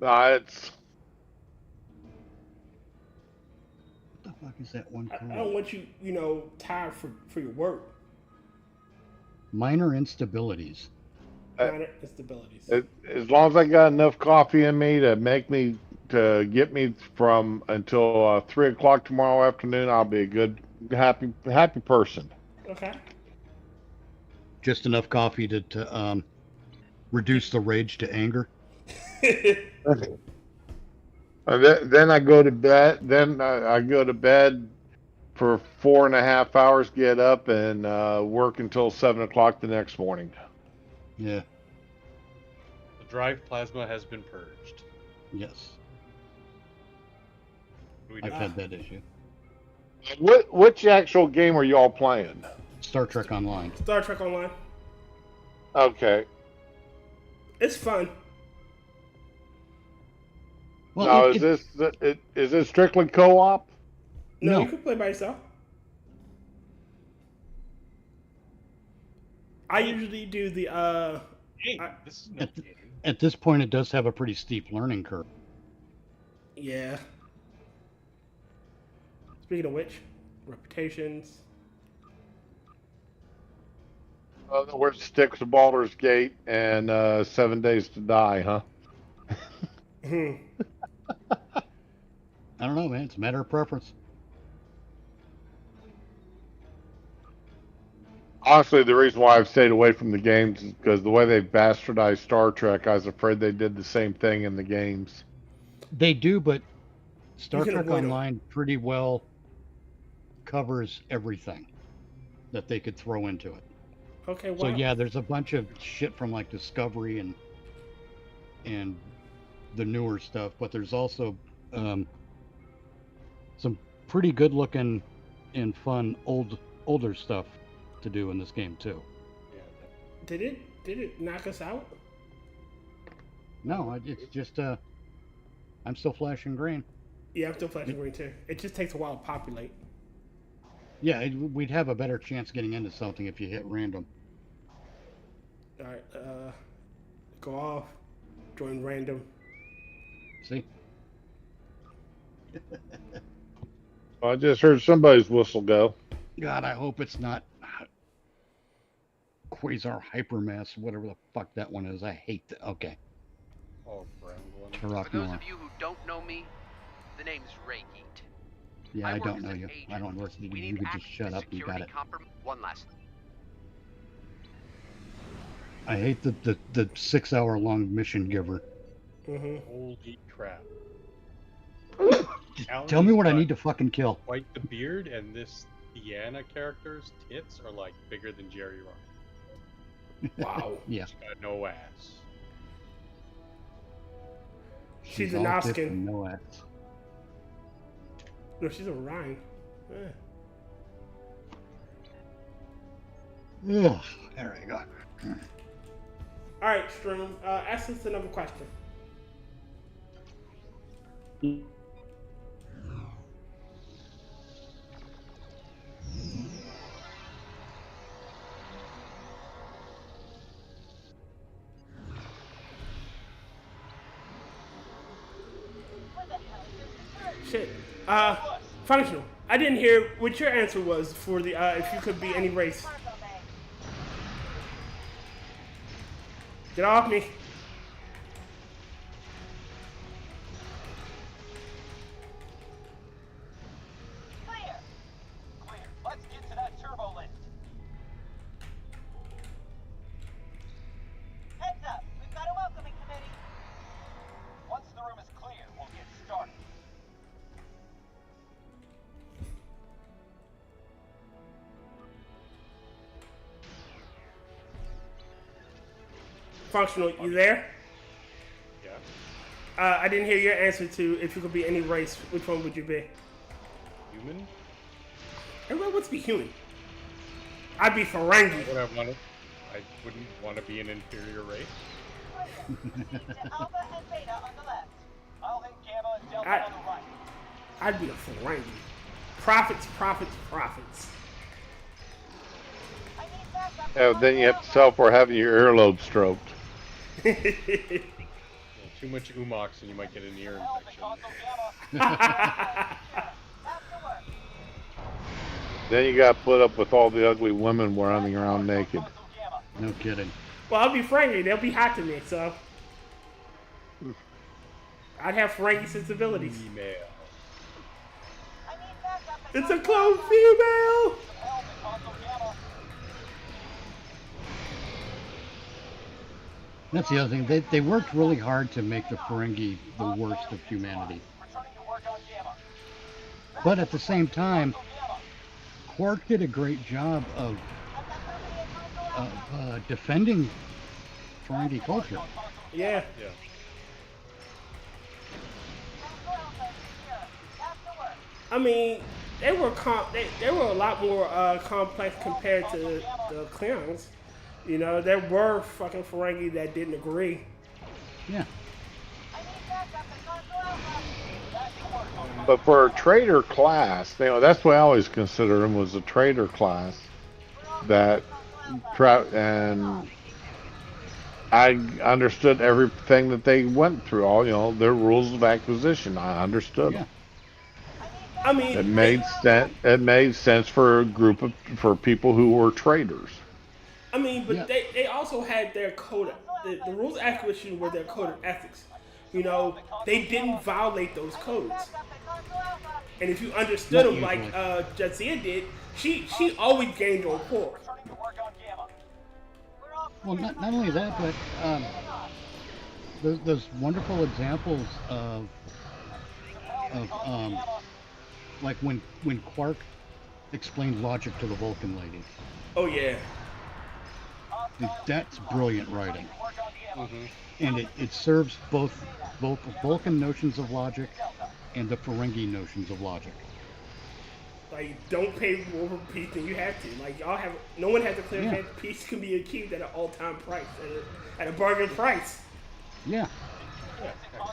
It's... What the fuck is that one called? I don't want you, tired for your work. Minor instabilities. Minor instabilities. As long as I got enough coffee in me to get me from until 3 o'clock tomorrow afternoon, I'll be a good, happy person. Okay. Just enough coffee to reduce the rage to anger. Then I go to bed. Then I go to bed for 4.5 hours. Get up and work until 7 o'clock the next morning. Yeah. The drive plasma has been purged. Yes. I've had that issue. Which actual game are y'all playing? Star Trek Online. Star Trek Online. Okay. It's fun. Well, now, is this strictly co-op? No, you can play by yourself. I usually do the at this point, it does have a pretty steep learning curve. Yeah. Speaking of which, reputations. Where it sticks to Baldur's Gate and 7 Days to Die, huh? I don't know, man. It's a matter of preference. Honestly, the reason why I've stayed away from the games is because the way they bastardized Star Trek, I was afraid they did the same thing in the games. They do, but Star Trek Online pretty well covers everything that they could throw into it. Okay, wow. So yeah, there's a bunch of shit from like Discovery and the newer stuff, but there's also some pretty good looking and fun older stuff to do in this game too. Did it knock us out? No, it's just I'm still flashing green. Yeah, I'm still flashing green too. It just takes a while to populate. Yeah, we'd have a better chance getting into something if you hit random. All right, go off, join random. See? I just heard somebody's whistle go. God, I hope it's not Quasar Hypermass, whatever the fuck that one is. I hate that. Okay. Oh, For those of you who don't know me, the name's Geek. Yeah, I don't know you. I don't listen to you. You could just shut up. You got it. One last. I hate the 6-hour-long mission giver. Holy crap. Tell me what I need to fucking kill. White the beard and this Deanna character's tits are like bigger than Jerry Ryan. Wow. Yeah. She's got no ass. She's an all Oscar. tits and no ass. No, she's a Ryan. Ugh. There we go. All right, Strum. Ask us another question. Shit. Functional. I didn't hear what your answer was for the if you could be any race. Get off me. Clear. Let's get to that turbo lift. Heads up. We've got a welcoming committee. Once the room is clear, we'll get started. Functional, you there? Yeah. I didn't hear your answer to if you could be any race. Which one would you be? Human? Everyone wants to be human. I'd be Ferengi. What I wanted. I wouldn't want to be an inferior race. Alpha and Beta on the left. I'll hit Gamma and Delta on the right. I'd be a Ferengi. Profits, profits, profits. Then you have to sell for having your earlobe stroked. Too much Umox and you might get an ear infection. Then you got to put up with all the ugly women running around naked. No kidding. Well, I'll be Ferengi. They'll be hot to me, so I'd have Ferengi sensibilities. Female. It's a clone female. That's the other thing. They worked really hard to make the Ferengi the worst of humanity. But at the same time, Quark did a great job of defending Ferengi culture. Yeah. I mean, they were a lot more complex compared to the Klingons. You know, there were fucking Ferengi that didn't agree. Yeah. But for a trader class, you know, that's what I always consider them, was a trader class. That, and I understood everything that they went through, all, you know, their rules of acquisition. I understood them. I mean, it made sense. It made sense for a group of people who were traders. I mean, but they also had their code. The rules of acquisition were their code of ethics. You know, they didn't violate those codes. And if you understood them like Jadzia did, she always gained on Quark. Well, not only that, but there's wonderful examples of like when Quark explained logic to the Vulcan lady. Oh yeah. That's brilliant writing. Mm-hmm. And it serves both Vulcan notions of logic and the Ferengi notions of logic. Like, don't pay more for peace than you have to. Like, no one has a clear head. Peace can be achieved at an all-time price, at a bargain price. Yeah.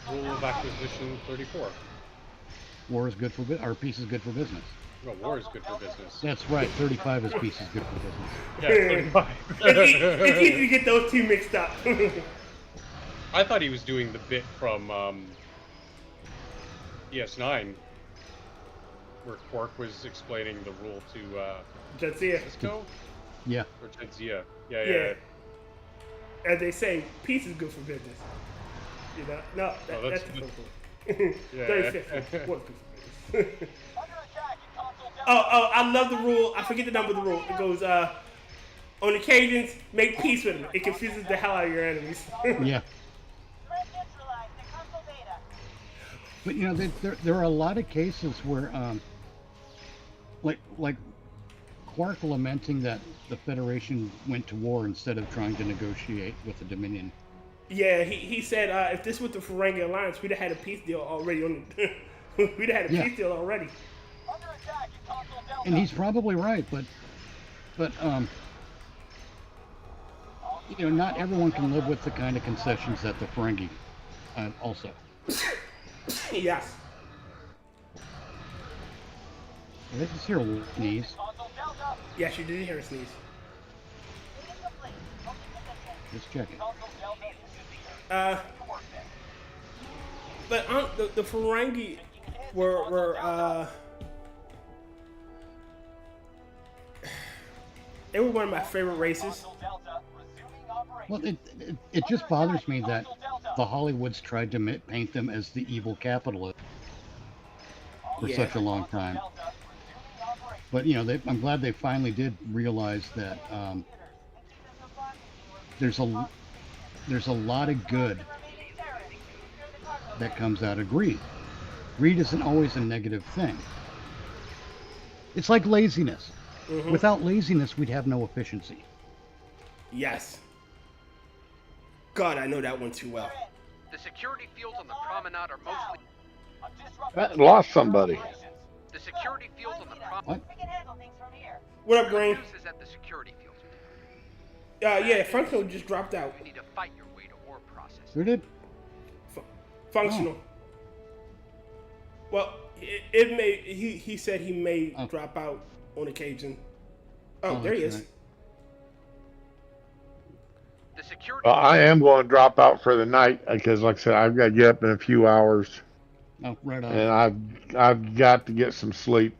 Rule of acquisition 34. War is good for peace is good for business. No, war is good for business. That's right. 35 is peace is good for business. Yeah, 35. It's easy to get those two mixed up. I thought he was doing the bit from DS9, where Quark was explaining the rule to Jadzia. Cisco? Yeah. Or Jadzia. Yeah. As they say, peace is good for business. You know, no, that's the first one. 35th. What's good for business? I love the rule. I forget the number of the rule. It goes, on occasions, make peace with them. It confuses the hell out of your enemies. Yeah. But you know, there are a lot of cases where, like Quark lamenting that the Federation went to war instead of trying to negotiate with the Dominion. Yeah, he said if this was the Ferengi Alliance, we'd have had a peace deal already. We'd have had a peace deal already. And he's probably right, but you know, not everyone can live with the kind of concessions that the Ferengi also. Yes. I think it's here a sneeze. Yes, you did hear a sneeze. Just check it. But the Ferengi were they were one of my favorite races. Well, it just bothers me that the Hollywoods tried to paint them as the evil capitalists for such a long time. But you know, I'm glad they finally did realize that there's a lot of good that comes out of greed. Greed isn't always a negative thing. It's like laziness. Mm-hmm. Without laziness, we'd have no efficiency. Yes. God, I know that one too well. The security fields on the promenade are mostly... That lost somebody. The security fields on the promenade... What up, Brain? Is at the security fields. Yeah, Functional just dropped out. You need to fight your way to ore process. Who did? Functional. Well, it may... He said he may drop out on occasion. Oh, there he is. Right. The security... I am going to drop out for the night because, like I said, I've got to get up in a few hours. Oh, right on. And I've got to get some sleep.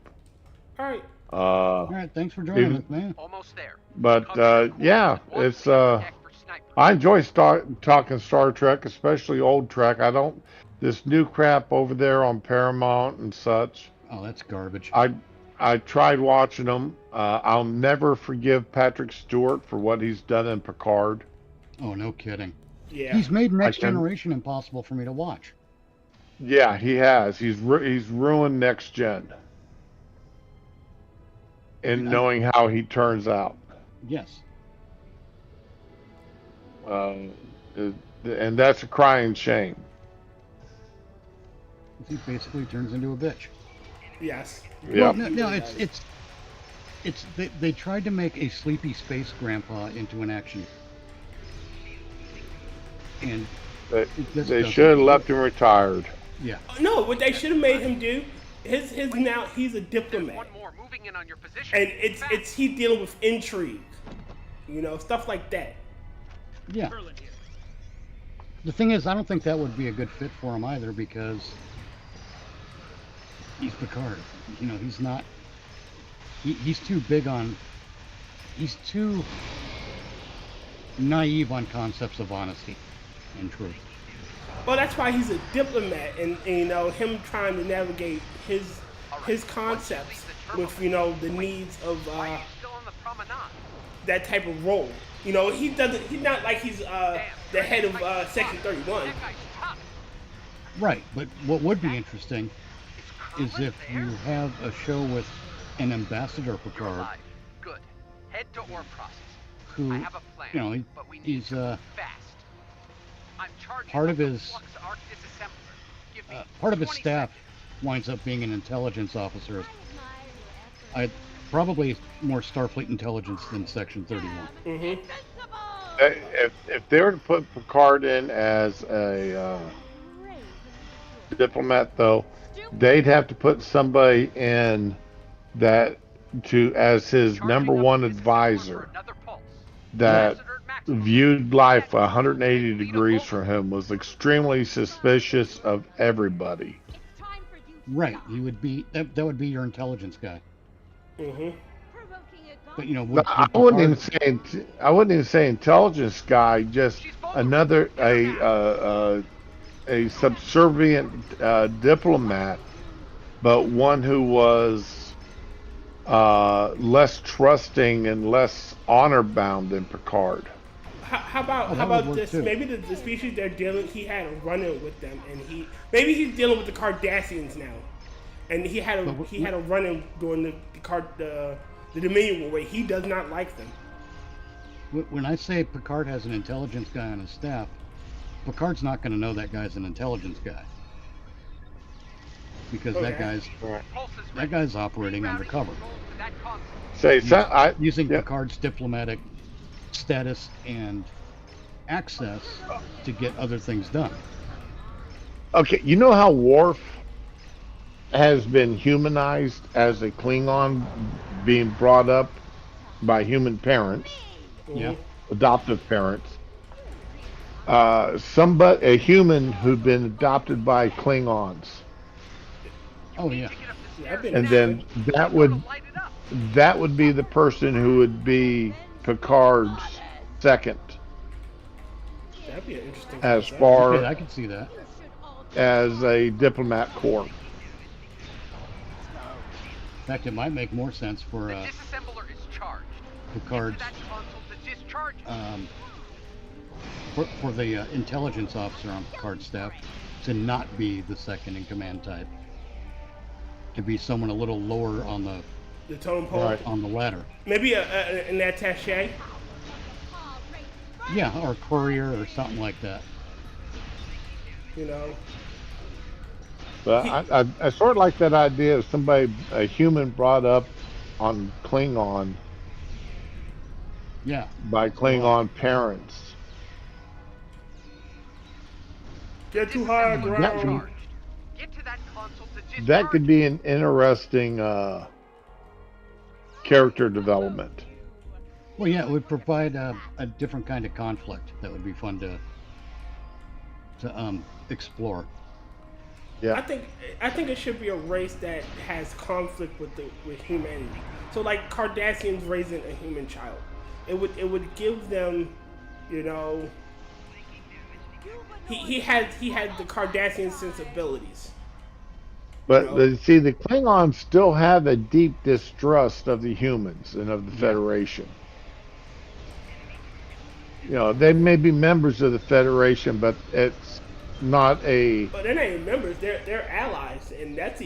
All right. All right, thanks for joining us, man. Almost there. But yeah, it's I enjoy talking Star Trek, especially old Trek. I don't this new crap over there on Paramount and such. Oh, that's garbage. I tried watching them. I'll never forgive Patrick Stewart for what he's done in Picard. Oh, no kidding. Yeah. He's made Next Generation impossible for me to watch. Yeah, he has. He's ruined Next Gen. In knowing how he turns out. Yes. And that's a crying shame. He basically turns into a bitch. Yes. Yeah. Well, no, they tried to make a sleepy space grandpa into an action. And they should have left him retired. Yeah. No, what they should have made him do. His now he's a diplomat. One more moving in on your position. And it's he dealing with intrigue, you know, stuff like that. Yeah. The thing is, I don't think that would be a good fit for him either because he's Picard. You know, he's not. He's too big on. He's too naive on concepts of honesty and truth. Well, that's why he's a diplomat, and you know him trying to navigate his concepts with you know the needs of that type of role. You know he doesn't. He's not like he's the head of Section 31. Right, but what would be interesting is if you have a show with an ambassador Picard. Good. Head to ore process. Who, I have a plan, you know, he's part of his staff winds up being an intelligence officer. Probably more Starfleet intelligence than Section 31. Mm-hmm. If they were to put Picard in as a diplomat, though, they'd have to put somebody in that as his number one advisor that viewed life 180 degrees from him, was extremely suspicious of everybody. Right, he would be that would be your intelligence guy. Mm-hmm. But you know, I wouldn't even say intelligence guy. Just another a subservient diplomat, but one who was less trusting and less honor bound than Picard. How about this? Too. Maybe the species they're dealing. He had a run-in with them, and maybe he's dealing with the Cardassians now, and he had a run-in during the Dominion War where he does not like them. When I say Picard has an intelligence guy on his staff, Picard's not going to know that guy's an intelligence guy because that guy's operating undercover. Using Picard's diplomatic status and access to get other things done. Okay, you know how Worf has been humanized as a Klingon, being brought up by human parents, adoptive parents. A human who'd been adopted by Klingons. Oh yeah. And then that would be the person who would be Picard's second. That'd be an interesting. As far I can see that. As a diplomat corps. In fact, it might make more sense for Picard's for the intelligence officer on Picard's staff to not be the second in command type, to be someone a little lower on the totem pole, on the ladder. Maybe an attaché. Yeah, or courier or something like that. You know. But I sort of like that idea of a human brought up on Klingon. Yeah. By Klingon parents. Get too high ground. That could be an interesting character development. Well, yeah, it would provide a different kind of conflict that would be fun to explore. Yeah. I think it should be a race that has conflict with humanity. So like Cardassians raising a human child, it would give them, you know. He had the Cardassian sensibilities. But see, the Klingons still have a deep distrust of the humans and of the Federation. You know, they may be members of the Federation, but it's not a. But they're not even members; they're allies, and that's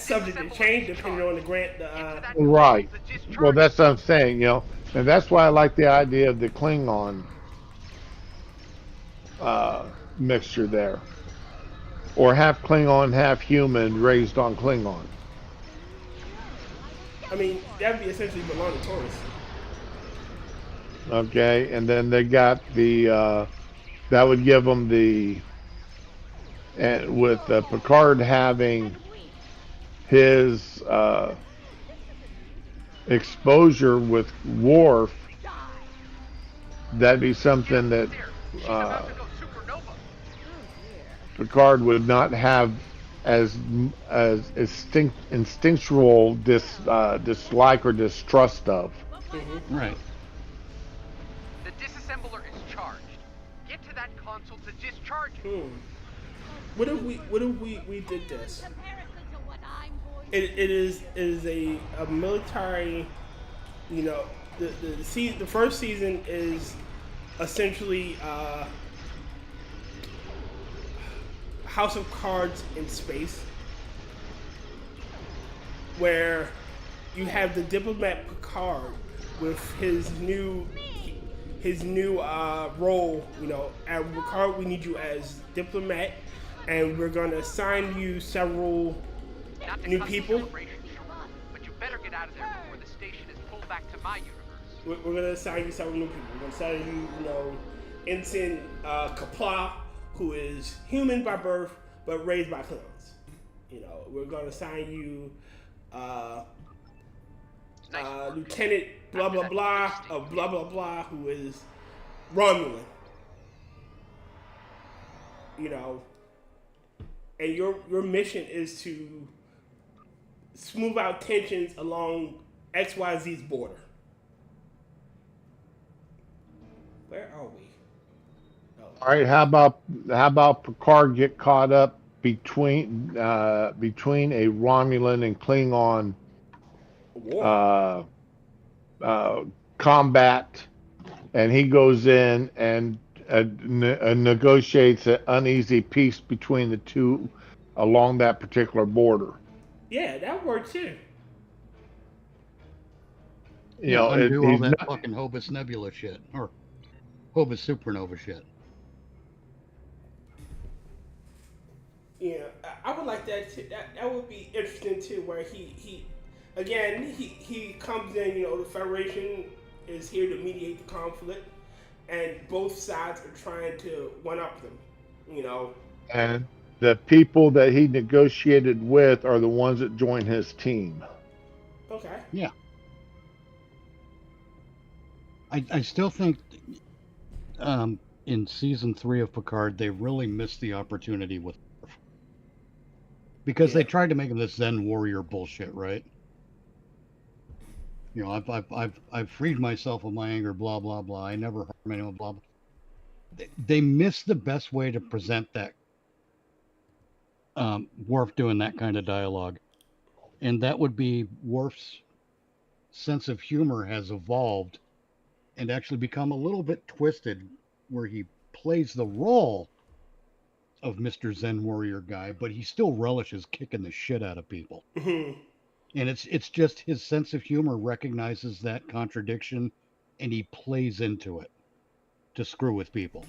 subject to change depending on the grant. Right. Well, that's what I'm saying. You know, and that's why I like the idea of the Klingon mixture there, or half Klingon, half human, raised on Klingon. I mean, that'd be essentially belong to Taurus. Okay, and then they got the that would give them and with Picard having his exposure with Worf, that'd be something that Picard would not have as instinctual dislike or distrust of. Mm-hmm. Right. The disassembler is charged. Get to that console to discharge it. What if we did this? It is a military, you know, the first season is essentially House of Cards in space, where you have the diplomat Picard with his new role. You know, at Picard, we need you as diplomat, and we're gonna assign you several new people. But you better get out of there before the station is pulled back to my universe. We're gonna assign you several new people. We're gonna assign you, you know, Ensign Kapla, who is human by birth but raised by Klingons. You know, we're gonna assign you Lieutenant blah blah blah of blah blah blah, who is Romulan. You know, and your mission is to smooth out tensions along XYZ's border. Where are we? All right, how about Picard get caught up between a Romulan and Klingon combat, and he goes in and negotiates an uneasy peace between the two along that particular border. Yeah, that worked too. You know, undo all that fucking Hobus Nebula shit or Hobus Supernova shit. Yeah, I would like that too. That would be interesting too, where he comes in. You know, the Federation is here to mediate the conflict, and both sides are trying to one up them. You know, and the people that he negotiated with are the ones that join his team. Okay. Yeah. I still think in season 3 of Picard they really missed the opportunity with Worf. Because they tried to make him this Zen warrior bullshit, right? You know, I've freed myself of my anger, blah blah blah. I never harm anyone, blah blah. They missed the best way to present that Worf doing that kind of dialogue, and that would be Worf's sense of humor has evolved and actually become a little bit twisted, where he plays the role of Mr. Zen warrior guy, but he still relishes kicking the shit out of people. Mm-hmm. And it's just his sense of humor recognizes that contradiction, and he plays into it to screw with people.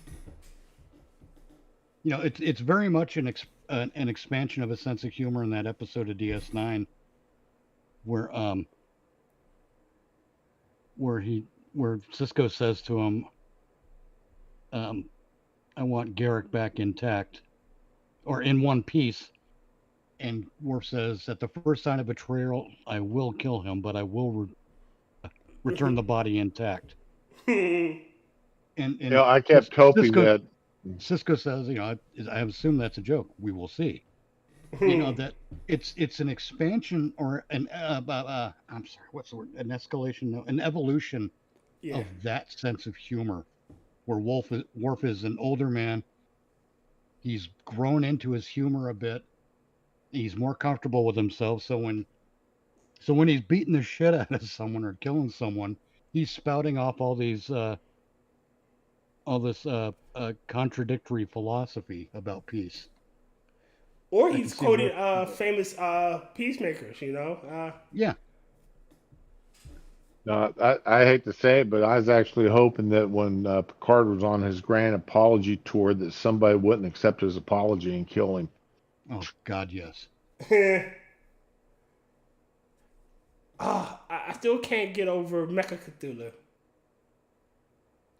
You know, it's very much an expansion of a sense of humor in that episode of DS9, where Sisko says to him, I want Garrick back intact, or in one piece. And Worf says, at the first sign of betrayal, I will kill him, but I will return the body intact. And you know, I kept hoping that Sisko says, you know, I assume that's a joke. We will see. You know, that it's an expansion or an I'm sorry, what's the word? An escalation, no, an evolution of that sense of humor, where Worf is an older man. He's grown into his humor a bit. He's more comfortable with himself. So when he's beating the shit out of someone or killing someone, he's spouting off all this contradictory philosophy about peace. Or he's quoting famous peacemakers, you know? Yeah. No, I hate to say it, but I was actually hoping that when Picard was on his grand apology tour, that somebody wouldn't accept his apology and kill him. Oh, God, yes. I still can't get over Mecha Cthulhu.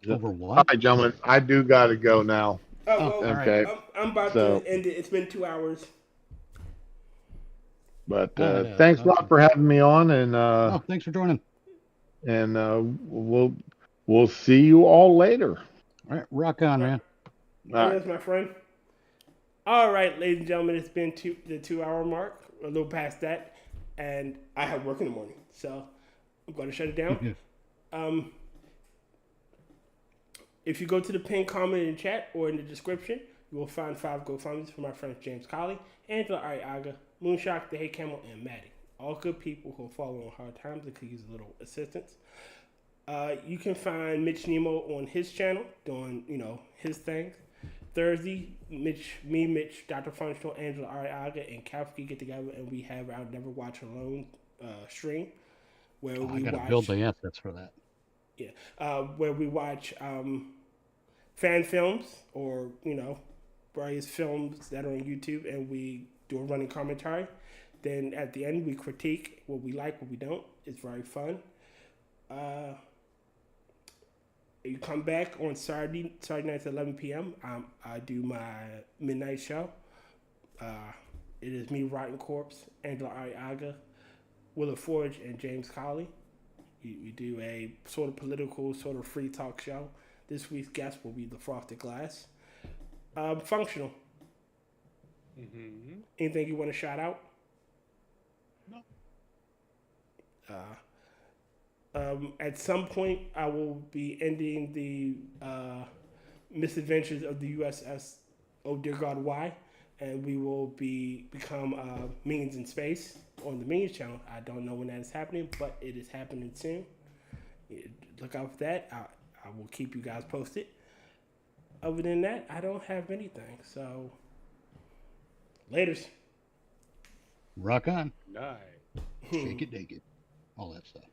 Over what? All right, gentlemen, I do got to go now. Oh, well, okay. I'm about to end it. It's been 2 hours. But thanks a lot for having me on, and thanks for joining. And we'll see you all later. All right, rock on, man. Yes, my friend. All right, ladies and gentlemen, it's been the 2 hour mark, a little past that, and I have work in the morning, so I'm going to shut it down. If you go to the pinned comment in the chat or in the description, you will find 5 GoFundMes for my friends James Colley, Angela Ariaga, Moonshock, the Hey Camel, and Maddy. All good people who are following hard times and could use a little assistance. You can find Mitch Nemo on his channel doing, you know, his things. Thursday, Mitch, Dr. Functional, Angela Ariaga, and Kefk get together and we have our Never Watch Alone stream where we gotta watch. Build the assets for that. Yeah, where we watch fan films or, you know, various films that are on YouTube, and we do a running commentary. Then at the end, we critique what we like, what we don't. It's very fun. You come back on Saturday nights at 11 p.m. I do my midnight show. It is me, Rotncorpse, Angela Ariaga, WillItForge, and James Colley. We do a sort of political, sort of free talk show. This week's guest will be the Frosted Glass. Functional. Mm-hmm. Anything you want to shout out? No. At some point, I will be ending the Misadventures of the USS Oh Dear God Why, and we will become Minions in Space. on the Minions channel. I don't know when that is happening, but it is happening soon. Look out for that. I will keep you guys posted. Other than that, I don't have anything. So, laters. Rock on. Nice. Shake it, dig it. All that stuff.